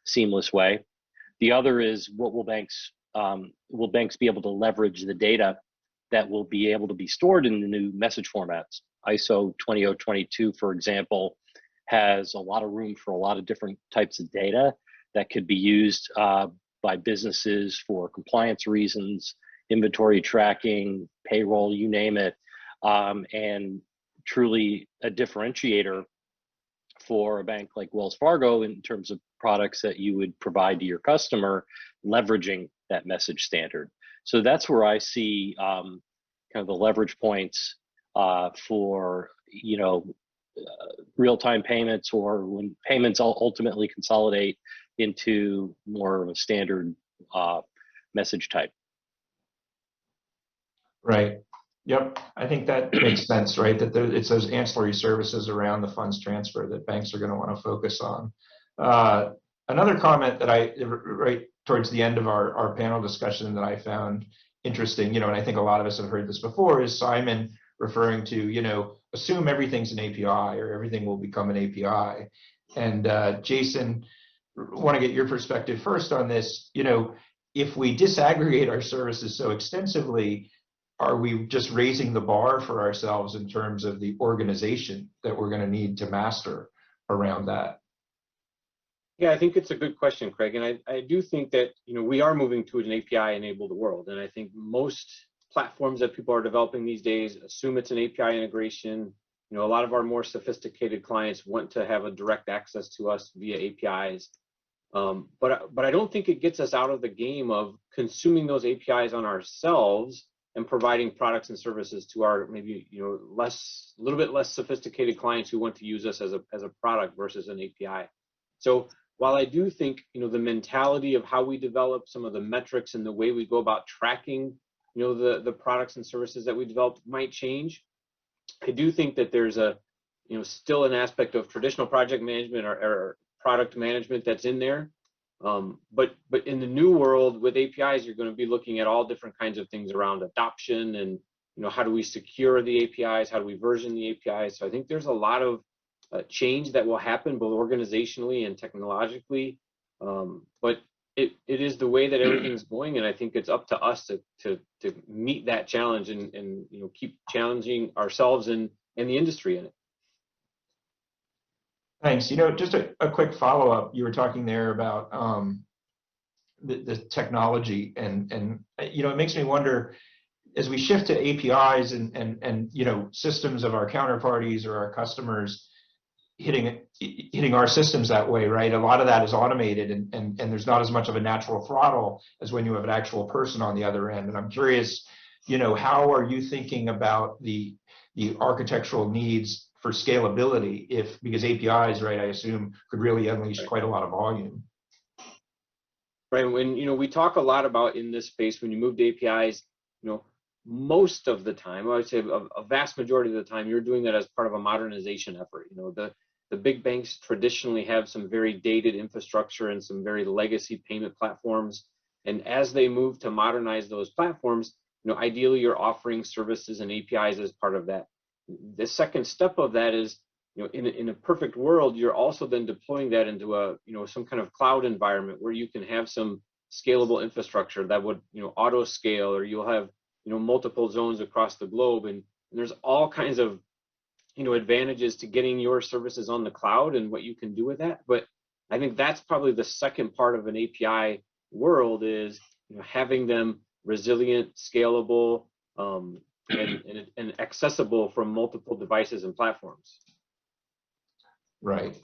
S6: seamless way? The other is, what will banks be able to leverage the data that will be able to be stored in the new message formats? ISO 20022, for example, has a lot of room for a lot of different types of data that could be used by businesses for compliance reasons, inventory tracking, payroll, you name it, and truly a differentiator for a bank like Wells Fargo in terms of products that you would provide to your customer, leveraging that message standard. So that's where I see kind of the leverage points for real-time payments, or when payments ultimately consolidate into more of a standard message type.
S3: Right. Yep. I think that makes sense, right? That it's those ancillary services around the funds transfer that banks are going to want to focus on. Another comment that right towards the end of our panel discussion that I found interesting, and I think a lot of us have heard this before, is Simon referring to, assume everything's an API or everything will become an API. And Jason, want to get your perspective first on this. If we disaggregate our services so extensively, are we just raising the bar for ourselves in terms of the organization that we're going to need to master around that?
S7: Yeah, I think it's a good question, Craig. And I do think that, we are moving to an API-enabled world. And I think most platforms that people are developing these days assume it's an API integration. A lot of our more sophisticated clients want to have a direct access to us via APIs. But I don't think it gets us out of the game of consuming those APIs on ourselves and providing products and services to our maybe a little bit less sophisticated clients who want to use us as a product versus an API. So while I do think the mentality of how we develop some of the metrics and the way we go about tracking the products and services that we develop might change, I do think that there's still an aspect of traditional project management or product management that's in there. But in the new world with APIs, you're going to be looking at all different kinds of things around adoption and how do we secure the APIs, how do we version the APIs. So I think there's a lot of change that will happen both organizationally and technologically. But it is the way that everything's going, and I think it's up to us to meet that challenge and keep challenging ourselves and the industry in it.
S3: Thanks. Just a quick follow-up. You were talking there about the technology, and it makes me wonder, as we shift to APIs and systems of our counterparties or our customers hitting our systems that way, right? A lot of that is automated, and there's not as much of a natural throttle as when you have an actual person on the other end. And I'm curious, how are you thinking about the architectural needs for scalability, because APIs, right, I assume could really unleash quite a lot of volume?
S7: Right. When, we talk a lot about in this space, when you move to APIs, most of the time, I would say a vast majority of the time, you're doing that as part of a modernization effort. The big banks traditionally have some very dated infrastructure and some very legacy payment platforms. And as they move to modernize those platforms, ideally you're offering services and APIs as part of that. The second step of that is, in a perfect world, you're also then deploying that into some kind of cloud environment where you can have some scalable infrastructure that would, auto scale, or you'll have, multiple zones across the globe. And there's all kinds of, advantages to getting your services on the cloud and what you can do with that. But I think that's probably the second part of an API world is, having them resilient, scalable, and accessible from multiple devices and platforms.
S3: Right.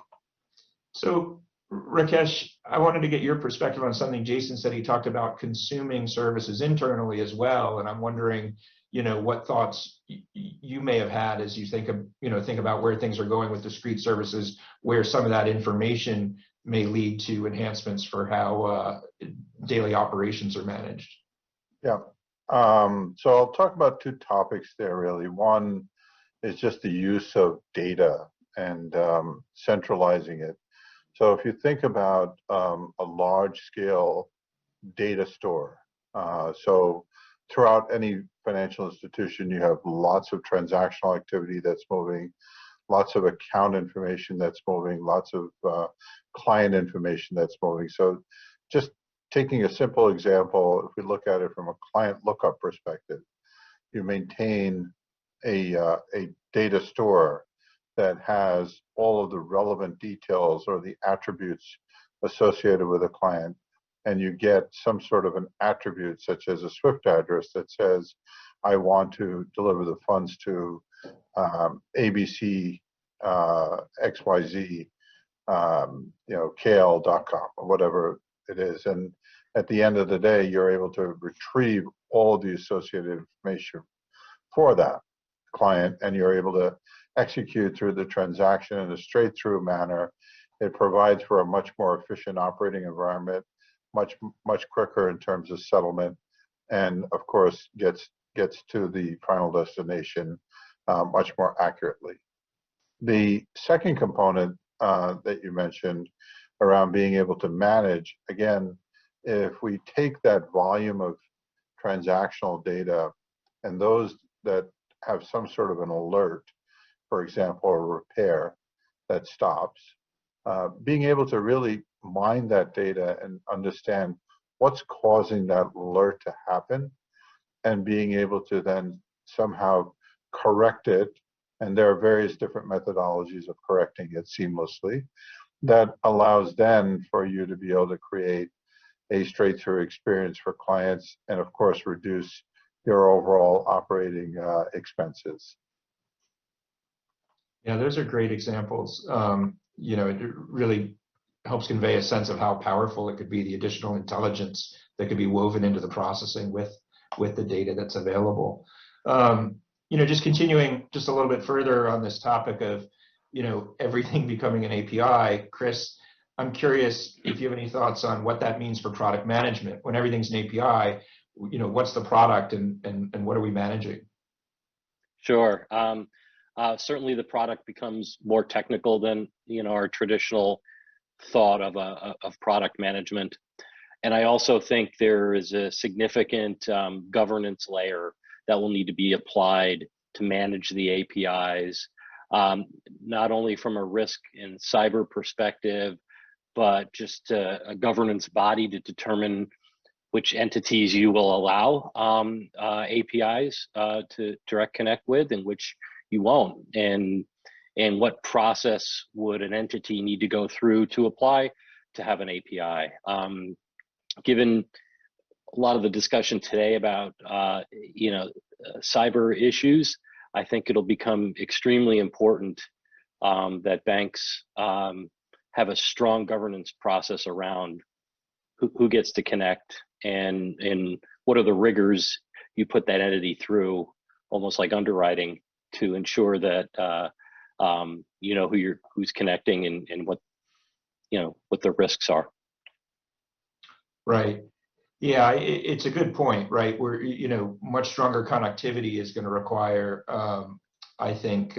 S3: So, Rakesh, I wanted to get your perspective on something Jason said. He talked about consuming services internally as well, and I'm wondering, what thoughts you may have had as you think about where things are going with discrete services, where some of that information may lead to enhancements for how daily operations are managed.
S4: Yeah. So I'll talk about two topics there, really. One is just the use of data and centralizing it. So if you think about a large-scale data store, so throughout any financial institution, you have lots of transactional activity that's moving, lots of account information that's moving, lots of client information that's moving. So just taking a simple example, if we look at it from a client lookup perspective, you maintain a data store that has all of the relevant details or the attributes associated with a client, and you get some sort of an attribute such as a SWIFT address that says, I want to deliver the funds to ABC XYZ, KL.com or whatever it is. And at the end of the day, you're able to retrieve all of the associated information for that client, and you're able to execute through the transaction in a straight-through manner. It provides for a much more efficient operating environment, much quicker in terms of settlement, and of course gets to the final destination much more accurately. The second component that you mentioned around being able to manage, again, if we take that volume of transactional data and those that have some sort of an alert, for example, a repair that stops, being able to really mine that data and understand what's causing that alert to happen, and being able to then somehow correct it. And there are various different methodologies of correcting it seamlessly that allows then for you to be able to create a straight-through experience for clients, and of course reduce your overall operating expenses.
S3: Yeah, those are great examples. It really helps convey a sense of how powerful it could be, the additional intelligence that could be woven into the processing with the data that's available. Just continuing just a little bit further on this topic of, everything becoming an API, Chris, I'm curious if you have any thoughts on what that means for product management. When everything's an API, what's the product and what are we managing?
S6: Sure. Certainly the product becomes more technical than, our traditional thought of product management. And I also think there is a significant governance layer that will need to be applied to manage the APIs, not only from a risk and cyber perspective, but just a governance body to determine which entities you will allow APIs to direct connect with and which you won't, and what process would an entity need to go through to apply to have an API. Given a lot of the discussion today about cyber issues, I think it'll become extremely important that banks have a strong governance process around who gets to connect and what are the rigors you put that entity through, almost like underwriting, to ensure that who's connecting and what what the risks are.
S3: Right. Yeah, it's a good point, right? Where, you know, much stronger connectivity is going to require, I think,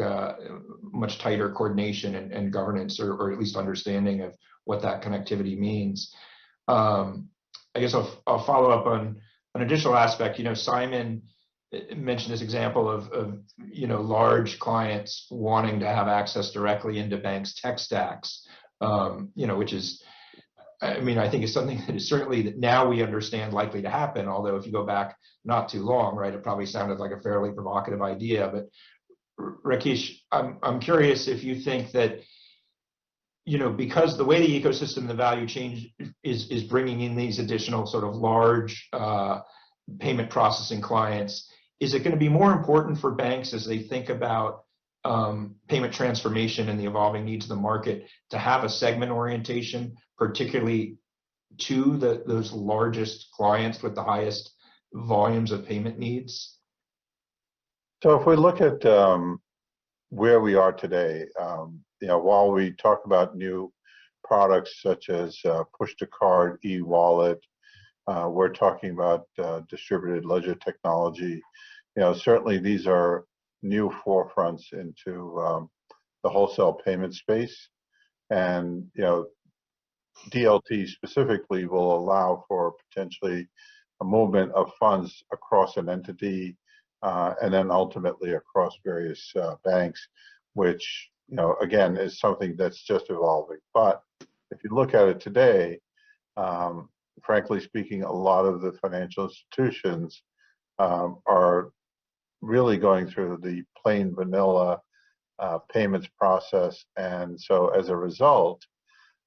S3: much tighter coordination and governance, or at least understanding of what that connectivity means. I guess I'll follow up on an additional aspect. You know, Simon mentioned this example of you know, large clients wanting to have access directly into banks' tech stacks, you know, which is, I mean, I think it's something that is certainly that now we understand likely to happen. Although if you go back not too long, right, it probably sounded like a fairly provocative idea. But Rakesh, I'm curious if you think that, you know, because the way the ecosystem, the value chain is bringing in these additional sort of large payment processing clients, is it going to be more important for banks as they think about payment transformation and the evolving needs of the market to have a segment orientation, particularly to those largest clients with the highest volumes of payment needs?
S4: So if we look at where we are today, you know, while we talk about new products such as push to card, e-wallet, we're talking about distributed ledger technology. You know, certainly these are new forefronts into the wholesale payment space, and you know, DLT specifically will allow for potentially a movement of funds across an entity, and then ultimately across various banks, which, you know, again, is something that's just evolving. But if you look at it today, frankly speaking, a lot of the financial institutions are really going through the plain vanilla payments process, and so as a result,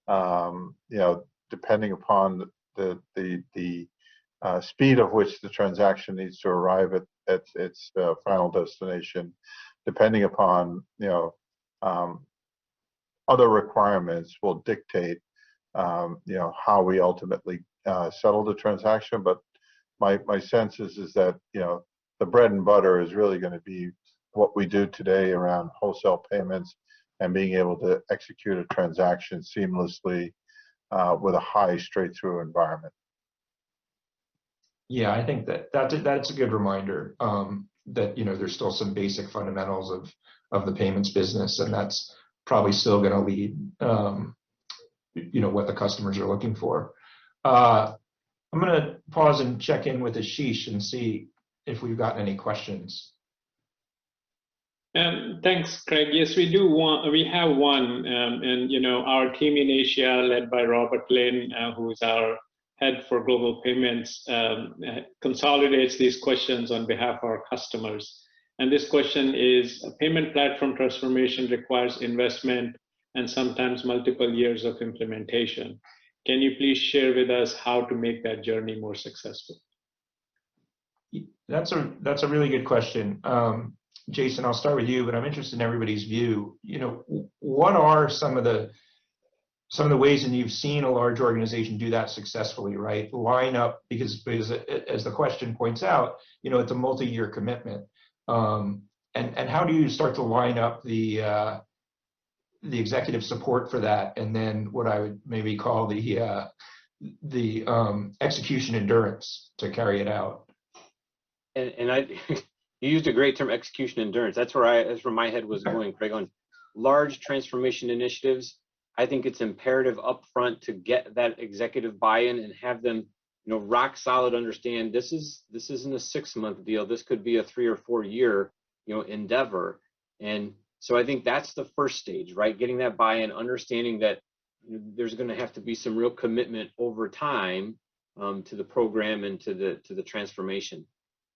S4: you know, depending upon the speed of which the transaction needs to arrive at its final destination, depending upon, you know, other requirements will dictate, you know, how we ultimately settle the transaction. But my sense is that, you know, the bread and butter is really going to be what we do today around wholesale payments and being able to execute a transaction seamlessly with a high straight-through environment.
S3: Yeah, I think that's a good reminder, that, you know, there's still some basic fundamentals of the payments business, and that's probably still going to lead, you know, what the customers are looking for. I'm going to pause and check in with Ashish and see if we've got any questions.
S1: Thanks, Craig. Yes, we have one, and you know, our team in Asia, led by Robert Lin, who's our head for global payments, consolidates these questions on behalf of our customers. And this question is: a payment platform transformation requires investment and sometimes multiple years of implementation. Can you please share with us how to make that journey more successful?
S3: That's a really good question. Jason, I'll start with you, but I'm interested in everybody's view. You know, what are some of the ways, and you've seen a large organization do that successfully, right? Line up, because as the question points out, you know, it's a multi-year commitment. And how do you start to line up the executive support for that, and then what I would maybe call the execution endurance to carry it out?
S7: And I, you used a great term, execution endurance. That's where my head was going, Craig. On large transformation initiatives, I think it's imperative upfront to get that executive buy-in and have them, you know, rock solid understand this isn't a 6-month deal. This could be a 3 or 4 year, you know, endeavor. And so I think that's the first stage, right? Getting that buy-in, understanding that there's going to have to be some real commitment over time to the program and to the transformation.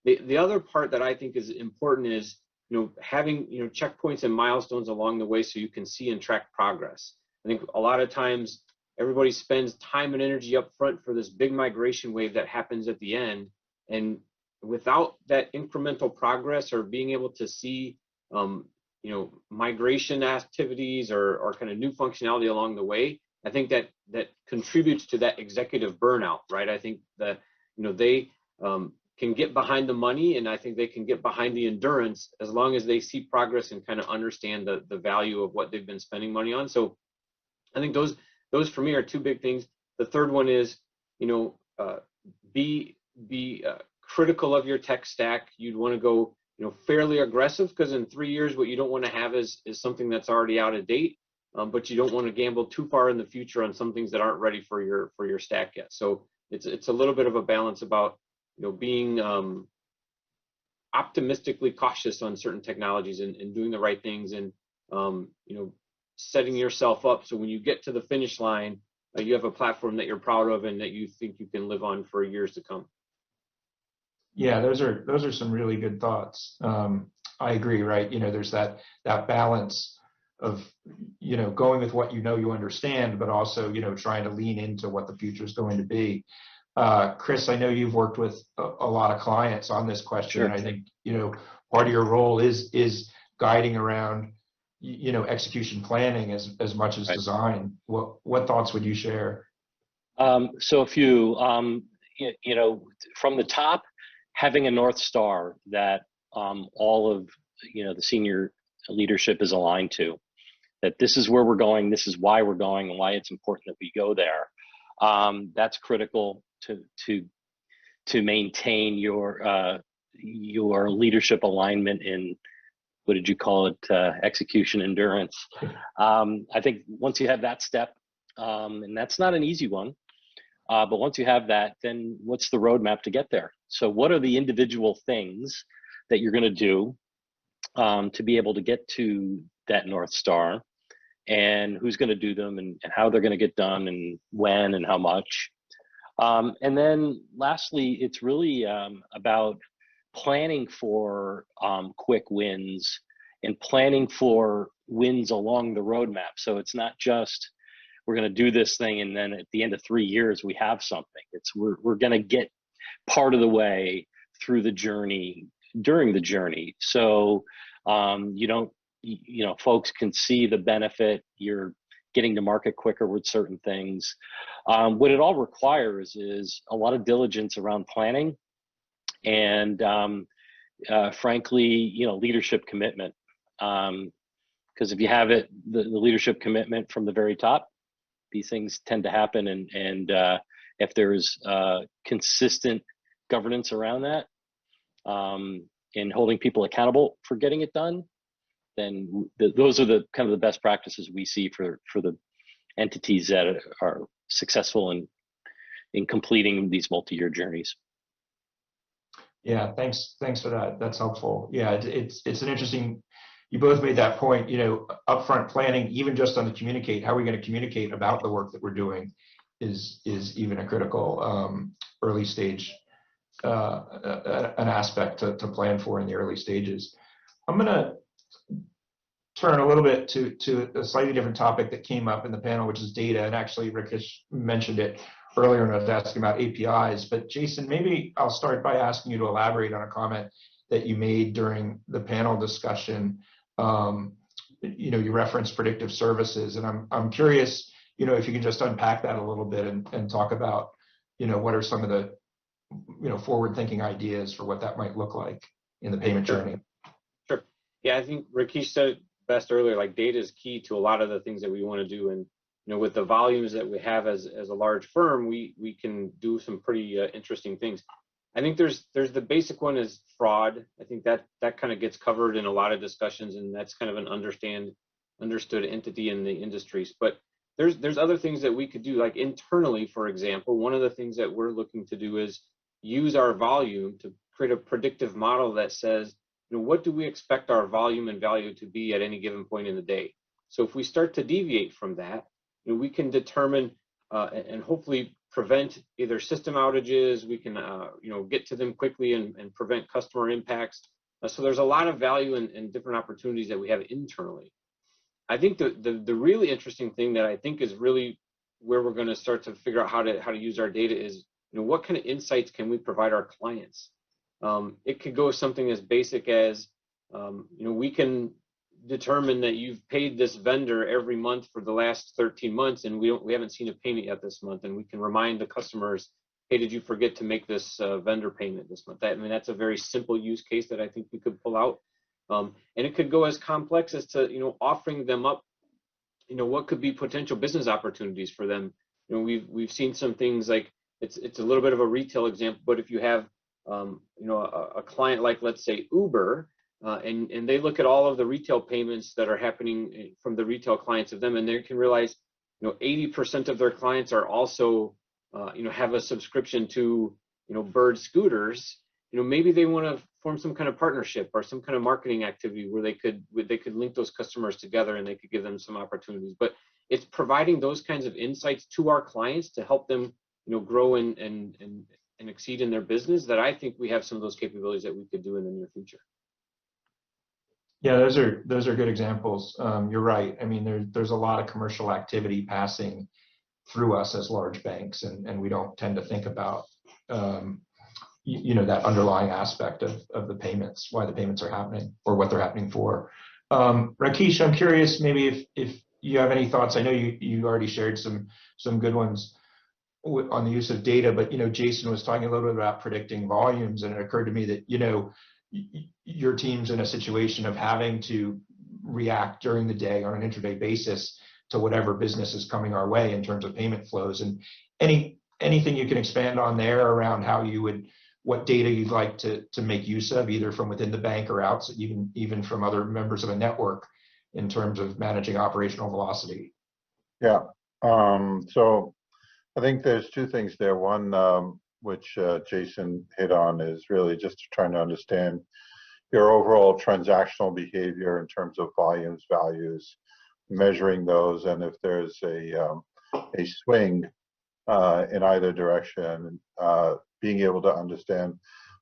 S7: The other part that I think is important is, you know, having, you know, checkpoints and milestones along the way so you can see and track progress. I think a lot of times everybody spends time and energy up front for this big migration wave that happens at the end, and without that incremental progress or being able to see, you know, migration activities or kind of new functionality along the way, I think that contributes to that executive burnout, right? I think that, you know, they can get behind the money, and I think they can get behind the endurance as long as they see progress and kind of understand the value of what they've been spending money on. So I think those for me are two big things. The third one is, you know, be critical of your tech stack. You'd want to go, fairly aggressive, because in 3 years, what you don't want to have is something that's already out of date. But you don't want to gamble too far in the future on some things that aren't ready for your stack yet. So it's a little bit of a balance about being optimistically cautious on certain technologies and doing the right things, and setting yourself up so when you get to the finish line, you have a platform that you're proud of and that you think you can live on for years to come.
S3: Yeah, those are some really good thoughts. I agree, right? There's that balance of going with what you understand, but also trying to lean into what the future is going to be. Chris, I know you've worked with a lot of clients on this question.
S5: Sure.
S3: And I think part of your role is guiding around execution planning as much as
S6: Right.
S3: design. What thoughts would you share?
S6: So a few, from the top, having a North Star that all of the senior leadership is aligned to, that this is where we're going, this is why we're going, and why it's important that we go there. That's critical to maintain your leadership alignment in, what did you call it, execution endurance. I think once you have that step, and that's not an easy one, but once you have that, then what's the roadmap to get there? So what are the individual things that you're going to do to be able to get to that North Star, and who's going to do them, and how they're going to get done, and when and how much. And then lastly, it's really about planning for quick wins and planning for wins along the roadmap. So it's not just we're going to do this thing and then at the end of 3 years we have something. It's we're going to get part of the way through the journey, during the journey. So folks can see the benefit. You're getting to market quicker with certain things. What it all requires is a lot of diligence around planning, and frankly, leadership commitment. Because if you have the leadership commitment from the very top, these things tend to happen. And if there's consistent governance around that, and holding people accountable for getting it done, then those are the kind of the best practices we see for the entities that are successful in completing these multi-year journeys.
S3: Yeah, thanks for that. That's helpful. Yeah, it's an interesting. You both made that point. Upfront planning, even just on the communicate, how are we going to communicate about the work that we're doing, is even a critical early stage an aspect to plan for in the early stages. I'm going to turn a little bit to a slightly different topic that came up in the panel, which is data. And actually, Rakesh mentioned it earlier when I was asking about APIs. But Jason, maybe I'll start by asking you to elaborate on a comment that you made during the panel discussion. You referenced predictive services, and I'm curious, if you can just unpack that a little bit and talk about, what are some of the, forward-thinking ideas for what that might look like in the payment journey.
S7: Sure. Yeah, I think Rakesh said it best earlier. Like, data is key to a lot of the things that we want to do, and with the volumes that we have as a large firm, we can do some pretty interesting things. I think there's the basic one is fraud. I think that kind of gets covered in a lot of discussions, and that's kind of an understood entity in the industries. But there's other things that we could do, like internally, for example. One of the things that we're looking to do is use our volume to create a predictive model that says, what do we expect our volume and value to be at any given point in the day? So if we start to deviate from that, we can determine and hopefully prevent either system outages. We can get to them quickly and prevent customer impacts. So there's a lot of value and different opportunities that we have internally. I think the really interesting thing that I think is really where we're going to start to figure out how to use our data is, what kind of insights can we provide our clients? It could go something as basic as, we can determine that you've paid this vendor every month for the last 13 months, and we haven't seen a payment yet this month, and we can remind the customers, hey, did you forget to make this vendor payment this month? That's a very simple use case that I think we could pull out. And it could go as complex as to, offering them up, what could be potential business opportunities for them. We've seen some things like, it's a little bit of a retail example, but if you have a client like, let's say, Uber, and they look at all of the retail payments that are happening from the retail clients of them, and they can realize 80% of their clients are also have a subscription to Bird scooters. Maybe they want to form some kind of partnership or some kind of marketing activity where they could link those customers together and they could give them some opportunities. But it's providing those kinds of insights to our clients to help them grow and exceed in their business, that I think we have some of those capabilities that we could do in the near future.
S3: Yeah, those are good examples. You're right. I mean, there's a lot of commercial activity passing through us as large banks, and we don't tend to think about that underlying aspect of the payments, why the payments are happening or what they're happening for. Rakesh, I'm curious, maybe if you have any thoughts. I know you already shared some good ones on the use of data, but Jason was talking a little bit about predicting volumes, and it occurred to me that your team's in a situation of having to react during the day on an intraday basis to whatever business is coming our way in terms of payment flows. And anything you can expand on there around what data you'd like to make use of, either from within the bank or out, even from other members of a network, in terms of managing operational velocity.
S4: Yeah. So I think there's two things there. One, which Jason hit on, is really just trying to understand your overall transactional behavior in terms of volumes, values, measuring those, and if there's a swing in either direction, being able to understand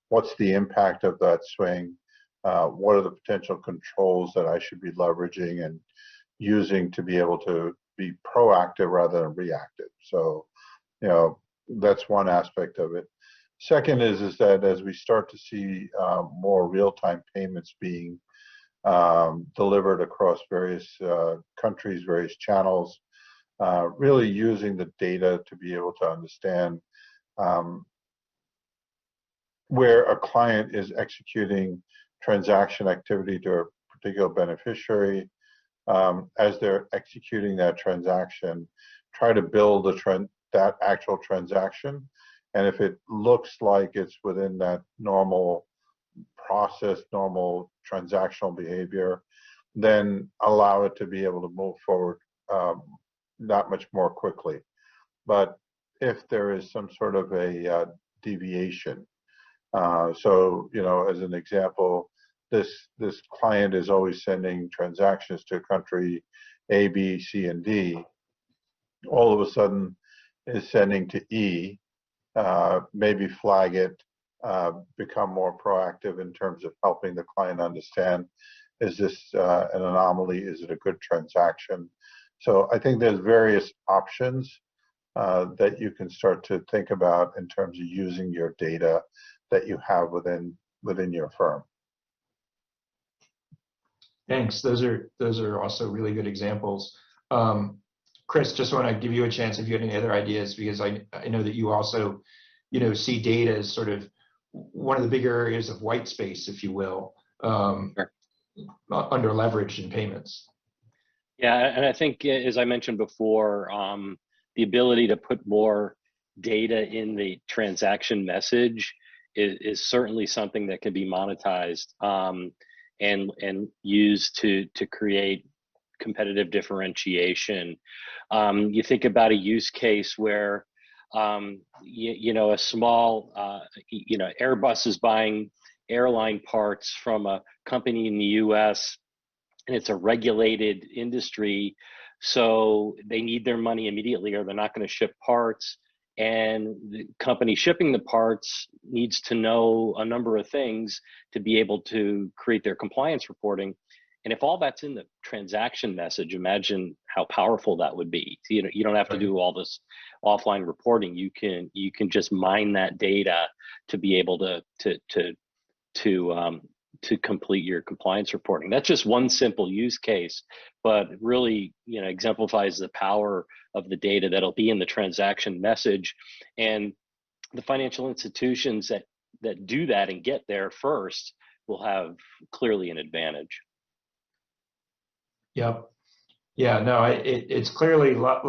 S4: what's the impact of that swing, what are the potential controls that I should be leveraging and using to be able to be proactive rather than reactive. So, that's one aspect of it. Second is that as we start to see more real-time payments being delivered across various countries, various channels, really using the data to be able to understand where a client is executing transaction activity to a particular beneficiary. As they're executing that transaction, try to build that actual transaction. And if it looks like it's within that normal process, normal transactional behavior, then allow it to be able to move forward that much more quickly. But if there is some sort of a deviation, so as an example, this client is always sending transactions to country A, B, C, and D. All of a sudden is sending to E. Maybe flag it, become more proactive in terms of helping the client understand, is this an anomaly? Is it a good transaction? So I think there's various options that you can start to think about in terms of using your data that you have within your firm.
S3: Thanks. Those are also really good examples. Chris, just want to give you a chance if you have any other ideas, because I know that you also, see data as sort of one of the bigger areas of white space, if you will,
S6: Sure.
S3: Under leveraged in payments.
S6: Yeah, and I think, as I mentioned before, the ability to put more data in the transaction message is certainly something that can be monetized and used to create competitive differentiation. You think about a use case where a small Airbus is buying airline parts from a company in the US, and it's a regulated industry, so they need their money immediately or they're not going to ship parts. And the company shipping the parts needs to know a number of things to be able to create their compliance reporting. And if all that's in the transaction message, imagine how powerful that would be. You don't have to do all this offline reporting. You can just mine that data to be able to complete your compliance reporting. That's just one simple use case, but really, exemplifies the power of the data that'll be in the transaction message. And the financial institutions that do that and get there first will have clearly an advantage.
S3: Yep. Yeah. No. It's clearly a lot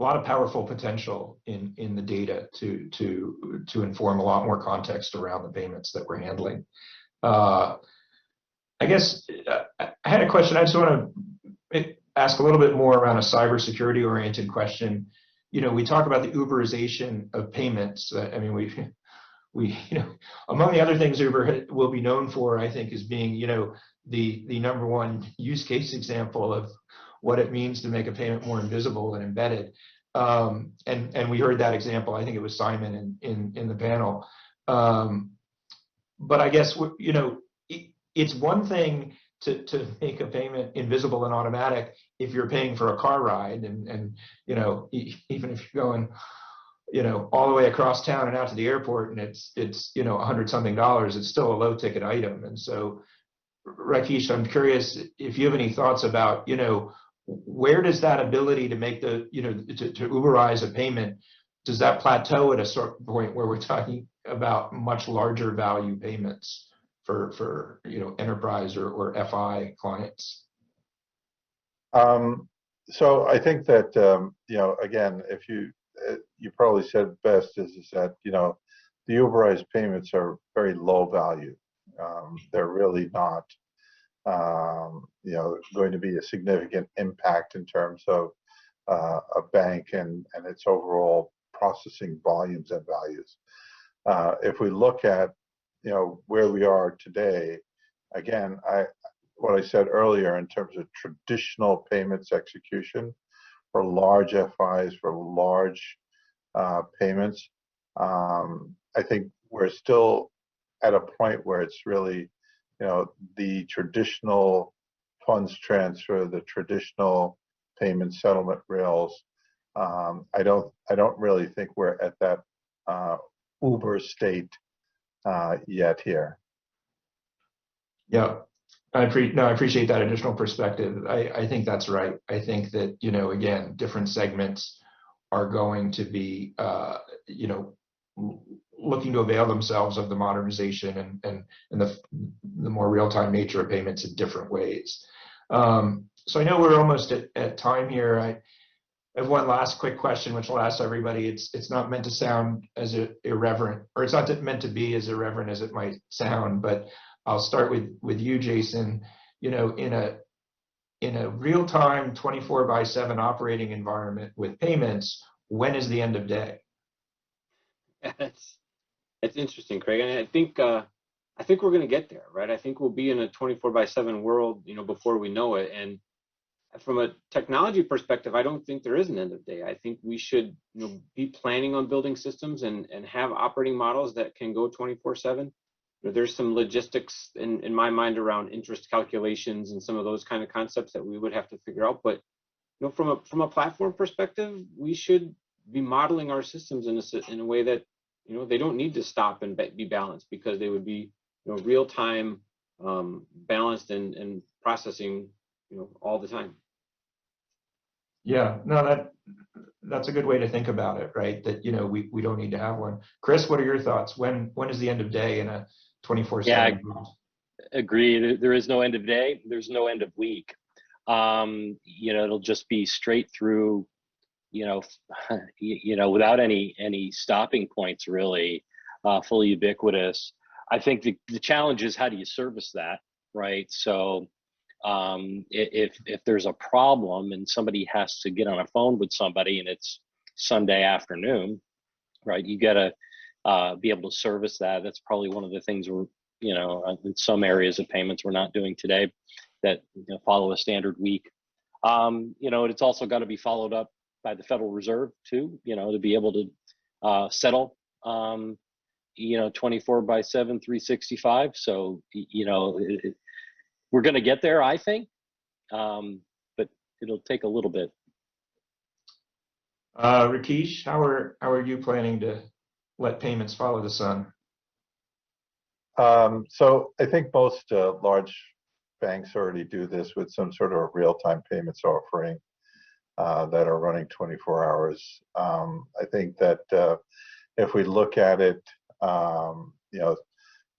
S3: lot of powerful potential in the data to inform a lot more context around the payments that we're handling. I guess I had a question. I just want to ask a little bit more around a cybersecurity oriented question. You know, we talk about the Uberization of payments. I mean, we you know, among the other things Uber will be known for, I think, is being, you know, the number one use case example of what it means to make a payment more invisible and embedded. And we heard that example. I think it was Simon in the panel. But I guess, you know, it's one thing to make a payment invisible and automatic if you're paying for a car ride, and you know, even if you're going, you know, all the way across town and out to the airport, and it's you know, $100-something, it's still a low ticket item. And so, Rakesh, I'm curious if you have any thoughts about, you know, where does that ability to make the, you know, to Uberize a payment, does that plateau at a certain point where we're talking about much larger value payments for you know, enterprise or FI clients?
S4: So I think that you know, again, if you probably said best is that, you know, the Uberized payments are very low value. They're really not you know, going to be a significant impact in terms of a bank and its overall processing volumes and values. If we look at, you know, where we are today, again, what I said earlier in terms of traditional payments execution for large FIs, for large payments, I think we're still at a point where it's really, you know, the traditional funds transfer, the traditional payment settlement rails. I don't really think we're at that Uber state yet here.
S3: Yeah, I appreciate that additional perspective. I think that's right. I think that, you know, again, different segments are going to be, you know, looking to avail themselves of the modernization and the more real-time nature of payments in different ways. So I know we're almost at time here. I have one last quick question, which I'll ask everybody. It's not meant to sound as irreverent, or it's not meant to be as irreverent as it might sound, but I'll start with you, Jason. You know, in a real-time 24/7 operating environment with payments, when is the end of day?
S7: It's interesting, Craig. And I think we're going to get there, right? I think we'll be in a 24/7 world, you know, before we know it. And from a technology perspective, I don't think there is an end of day. I think we should, you know, be planning on building systems and have operating models that can go 24/7. You know, there's some logistics in my mind around interest calculations and some of those kind of concepts that we would have to figure out. But, you know, from a platform perspective, we should be modeling our systems in a way that, you know, they don't need to stop and be balanced, because they would be, you know, real time, balanced and processing, you know, all the time.
S3: Yeah, no, that's a good way to think about it, right? That, you know, we don't need to have one. Chris, what are your thoughts? When is the end of day in a 24/7?
S6: Yeah, agree. There is no end of day. There's no end of week. You know, it'll just be straight through, you know, without any stopping points, really, fully ubiquitous. I think the challenge is, how do you service that, right? So if there's a problem and somebody has to get on a phone with somebody and it's Sunday afternoon, right, you got to be able to service that. That's probably one of the things we're, you know, in some areas of payments we're not doing today, that, you know, follow a standard week. You know, it's also got to be followed up by the Federal Reserve too, you know, to be able to settle, you know, 24/7, 365. So, you know, we're going to get there, I think, but it'll take a little bit.
S3: Rakesh, how are you planning to let payments follow the sun?
S4: So I think most large banks already do this with some sort of real-time payments offering that are running 24 hours. I think that if we look at it, you know,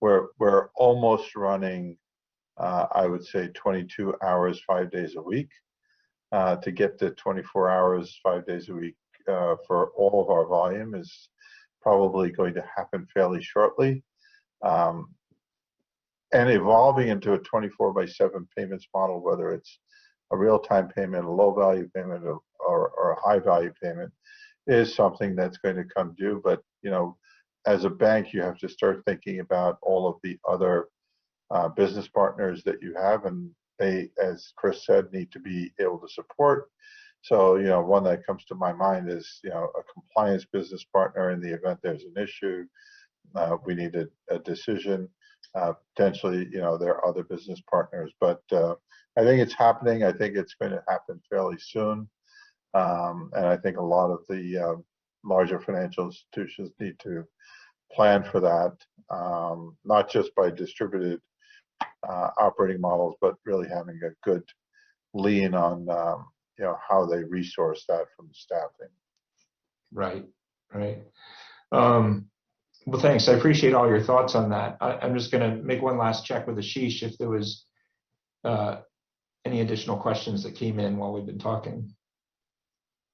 S4: we're almost running, I would say, 22 hours, 5 days a week. To get to 24 hours, 5 days a week for all of our volume is probably going to happen fairly shortly. And evolving into a 24/7 payments model, whether it's a real-time payment, a low-value payment, or a high-value payment, is something that's going to come due. But as a bank, you have to start thinking about all of the other business partners that you have, and they, as Chris said, need to be able to support. So, one that comes to my mind is, a compliance business partner in the event there's an issue. We need a decision. Potentially, there are other business partners, but I think it's happening. I think it's going to happen fairly soon. And I think a lot of the larger financial institutions need to plan for that, not just by distributed operating models, but really having a good lean on how they resource that from the staffing.
S3: Right. Well, thanks. I appreciate all your thoughts on that. I'm just going to make one last check with Ashish if there was any additional questions that came in while we've been talking.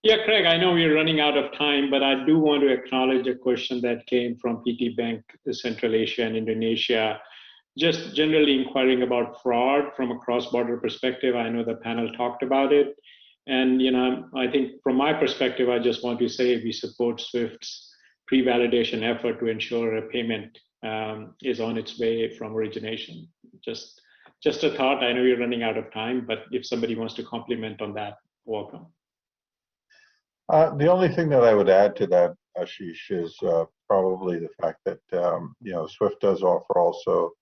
S1: Yeah, Craig, I know we're running out of time, but I do want to acknowledge a question that came from PT Bank, Central Asia and Indonesia, just generally inquiring about fraud from a cross-border perspective. I know the panel talked about it. And, I think from my perspective, I just want to say we support SWIFT's pre-validation effort to ensure a payment is on its way from origination. Just a thought. I know you're running out of time, but if somebody wants to comment on that, welcome.
S4: The only thing that I would add to that, Ashish, is probably the fact that SWIFT does offer also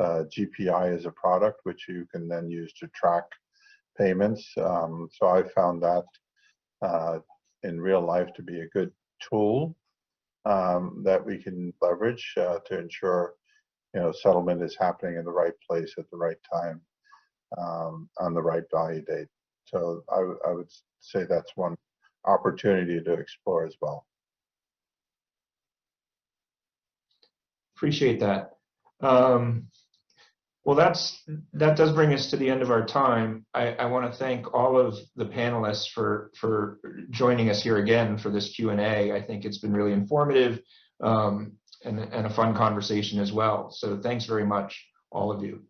S4: GPI as a product, which you can then use to track payments. So I found that in real life to be a good tool that we can leverage to ensure settlement is happening in the right place at the right time on the right value date. So I would say that's one opportunity to explore as well.
S3: Appreciate that. Well, that does bring us to the end of our time. I want to thank all of the panelists for joining us here again for this Q&A. I think it's been really informative and a fun conversation as well. So thanks very much, all of you.